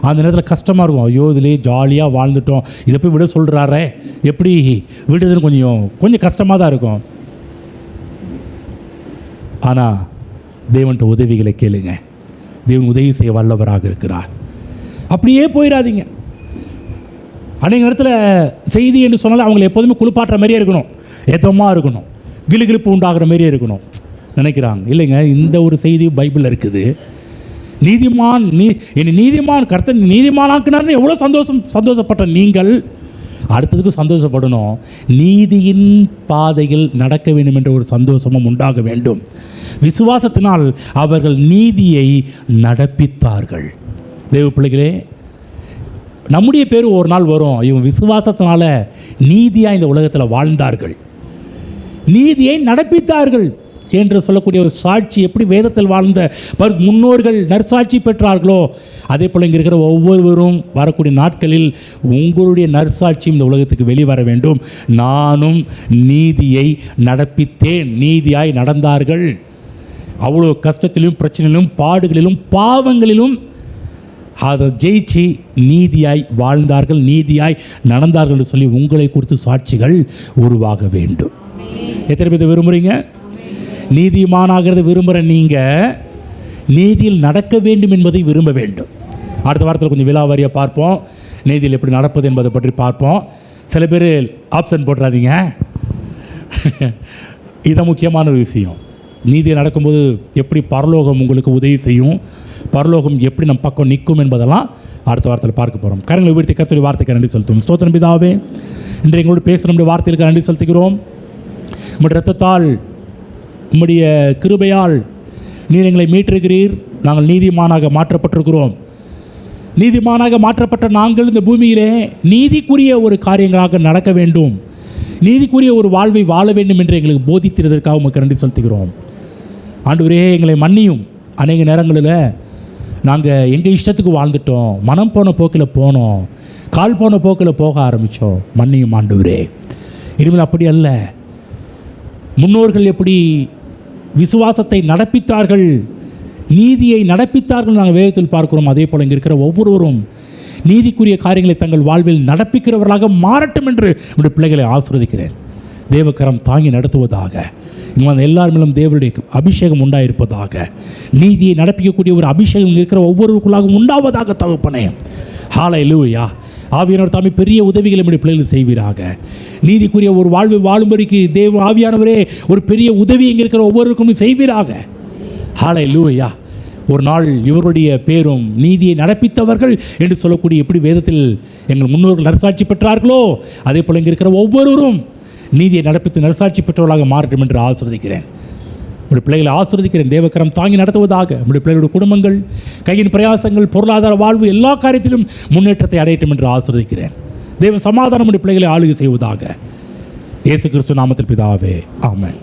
அந்த நேரத்தில் கஷ்டமாக இருக்கும். ஐயோ இதிலே ஜாலியாக வாழ்ந்துட்டோம், இதை போய் விட சொல்கிறாரே, எப்படி விடுறதுன்னு கொஞ்சம் கஷ்டமாக தான் இருக்கும். ஆனால் தேவன்கிட்ட உதவிகளை கேளுங்க. தேவன் உதவி செய்ய வல்லவராக இருக்கிறார். அப்படியே போயிடாதீங்க. அநேக நேரத்தில் செய்தி என்று சொன்னால் அவங்களை எப்போதுமே குளிப்பாட்டுற மாதிரியே இருக்கணும், ஏத்தமாக இருக்கணும், கிளுகிழுப்பு உண்டாகிற மாதிரியே இருக்கணும் நினைக்கிறாங்க. இல்லைங்க, இந்த ஒரு செய்தி பைபிளில் இருக்குது. நீதிமான் என்னை நீதிமான் கர்த்தர் நீதிமானாக்குனார்னு எவ்வளோ சந்தோஷப்பட்ட நீங்கள் அடுத்ததுக்கு சந்தோஷப்படணும். நீதியின் பாதையில் நடக்க வேண்டும் என்ற ஒரு சந்தோஷமும் உண்டாக வேண்டும். விசுவாசத்தினால் அவர்கள் நீதியை நடப்பித்தார்கள். தேவ பிள்ளைகளே, நம்முடைய பேர் ஒரு நாள் வரும், இவங்க விசுவாசத்தினால நீதியாக இந்த உலகத்தில் வாழ்ந்தார்கள், நீதியை நடப்பித்தார்கள் என்று சொல்லக்கூடிய ஒரு சாட்சி எப்படி வேதத்தில் வாழ்ந்த முன்னோர்கள் நற்சாட்சி பெற்றார்களோ அதே போல் இங்கே இருக்கிற ஒவ்வொருவரும் வரக்கூடிய நாட்களில் உங்களுடைய நற்சாட்சியும் இந்த உலகத்துக்கு வெளிவர வேண்டும். நானும் நீதியை நடப்பித்தேன், நீதியாய் நடந்தார்கள், அவ்வளோ கஷ்டத்திலும் பிரச்சனையிலும் பாடுகளிலும் பாவங்களிலும் அதை ஜெயிச்சு நீதியாய் வாழ்ந்தார்கள், நீதியாய் நடந்தார்கள் என்று சொல்லி உங்களை குறித்து சாட்சிகள் உருவாக வேண்டும். எத்தனை பேர் விரும்புகிறீங்க? நீதிமானாகிறது விரும்புகிற நீங்கள் நீதியில் நடக்க வேண்டும் என்பதை விரும்ப வேண்டும். அடுத்த வாரத்தில் கொஞ்சம் விலாவாரியாக பார்ப்போம், நீதியில் எப்படி நடப்பது என்பதை பற்றி பார்ப்போம். சில பேர் ஆப்ஷன் போட்டுறாதீங்க, இதுதான் முக்கியமான ஒரு விஷயம். நீதியை நடக்கும்போது எப்படி பரலோகம் உங்களுக்கு உதவி செய்யும், பரலோகம் எப்படி நம் பக்கம் நிற்கும் என்பதெல்லாம் அடுத்த வாரத்தில் பார்க்க போகிறோம். கரங்களை உயர்த்தி கர்த்தருடைய வார்த்தைக்கு நன்றி செலுத்துவோம். ஸ்தோத்திரம் பிதாவே, இன்று எங்களோடு பேசுகிற நம்முடைய வார்த்தைகளுக்கு நன்றி செலுத்துகிறோம். உம்முடைய இரத்தத்தால் உம்முடைய கிருபையால் நீர் எங்களை மீட்டிருக்கிறீர். நாங்கள் நீதிமானாக மாற்றப்பட்டிருக்கிறோம். நீதிமானாக மாற்றப்பட்ட நாங்கள் இந்த பூமியிலே நீதிக்குரிய ஒரு காரியங்களாக நடக்க வேண்டும், நீதிக்குரிய ஒரு வாழ்வை வாழ வேண்டும் என்று எங்களுக்கு போதித்திருந்ததற்காக உமக்கு நன்றி செலுத்துகிறோம். ஆண்டவரே, எங்களை மன்னியும். அநேக நேரங்களில் நாங்கள் எங்கள் இஷ்டத்துக்கு வாழ்ந்துட்டோம், மனம் போன போக்கில் போனோம், கால் போன போக்கில் போக ஆரம்பித்தோம். மன்னியும் ஆண்டவரே. இனிமேல் அப்படி அல்ல. முன்னோர்கள் எப்படி விசுவாசத்தை நடப்பித்தார்கள், நீதியை நடப்பித்தார்கள் நாங்கள் வேதத்தில் பார்க்கிறோம். அதே போல் இங்கே இருக்கிற ஒவ்வொருவரும் நீதிக்குரிய காரியங்களை தங்கள் வாழ்வில் நடப்பிக்கிறவர்களாக மாறட்டும் என்று என்னுடைய பிள்ளைகளை ஆசீர்வதிக்கிறேன். தேவக்கரம் தாங்கி நடத்துவதாக, இங்கே எல்லாருமே தேவனுடைய அபிஷேகம் உண்டாயிருப்பதாக, நீதியை நடப்பிக்கக்கூடிய ஒரு அபிஷேகம் இருக்கிற ஒவ்வொருவருக்குள்ளாக உண்டாவதாக தகப்பனே. ஹல்லேலூயா. ஆவியானவர் தாமே பெரிய உதவிகளை நம்முடைய பிள்ளைகள் செய்வீராக. நீதிக்குரிய ஒரு வாழ்வை வாழும்படிக்கு தேவ ஆவியானவரே ஒரு பெரிய உதவி இங்கே இருக்கிற ஒவ்வொருவருக்கும் செய்வீராக. ஹல்லேலூயா. ஒரு நாள் இவருடைய பேரும் நீதியை நடப்பித்தவர்கள் என்று சொல்லக்கூடிய எப்படி வேதத்தில் எங்கள் முன்னோர்கள் நற்சாட்சி பெற்றார்களோ அதே போல் இங்கே இருக்கிற ஒவ்வொருவரும் நீதியை நடப்பித்து நற்சாட்சி பெற்றவர்களாக மாறட்டும் என்று ஆசீர்வதிக்கிறேன். நம்முடைய பிள்ளைகளை ஆசீர்வதிக்கிறேன். தேவக்கரம் தாங்கி நடத்துவதாக. நம்முடைய பிள்ளைகளுடைய குடும்பங்கள், கையின் பிரயாசங்கள், பொருளாதார வாழ்வு எல்லா காரியத்திலும் முன்னேற்றத்தை அடையட்டும் என்று ஆசீர்வதிக்கிறேன். தேவ சமாதானம் நம்முடைய பிள்ளைகளை ஆளுகை செய்வதாக. இயேசு கிறிஸ்து நாமத்தில் பிதாவே, ஆமென்.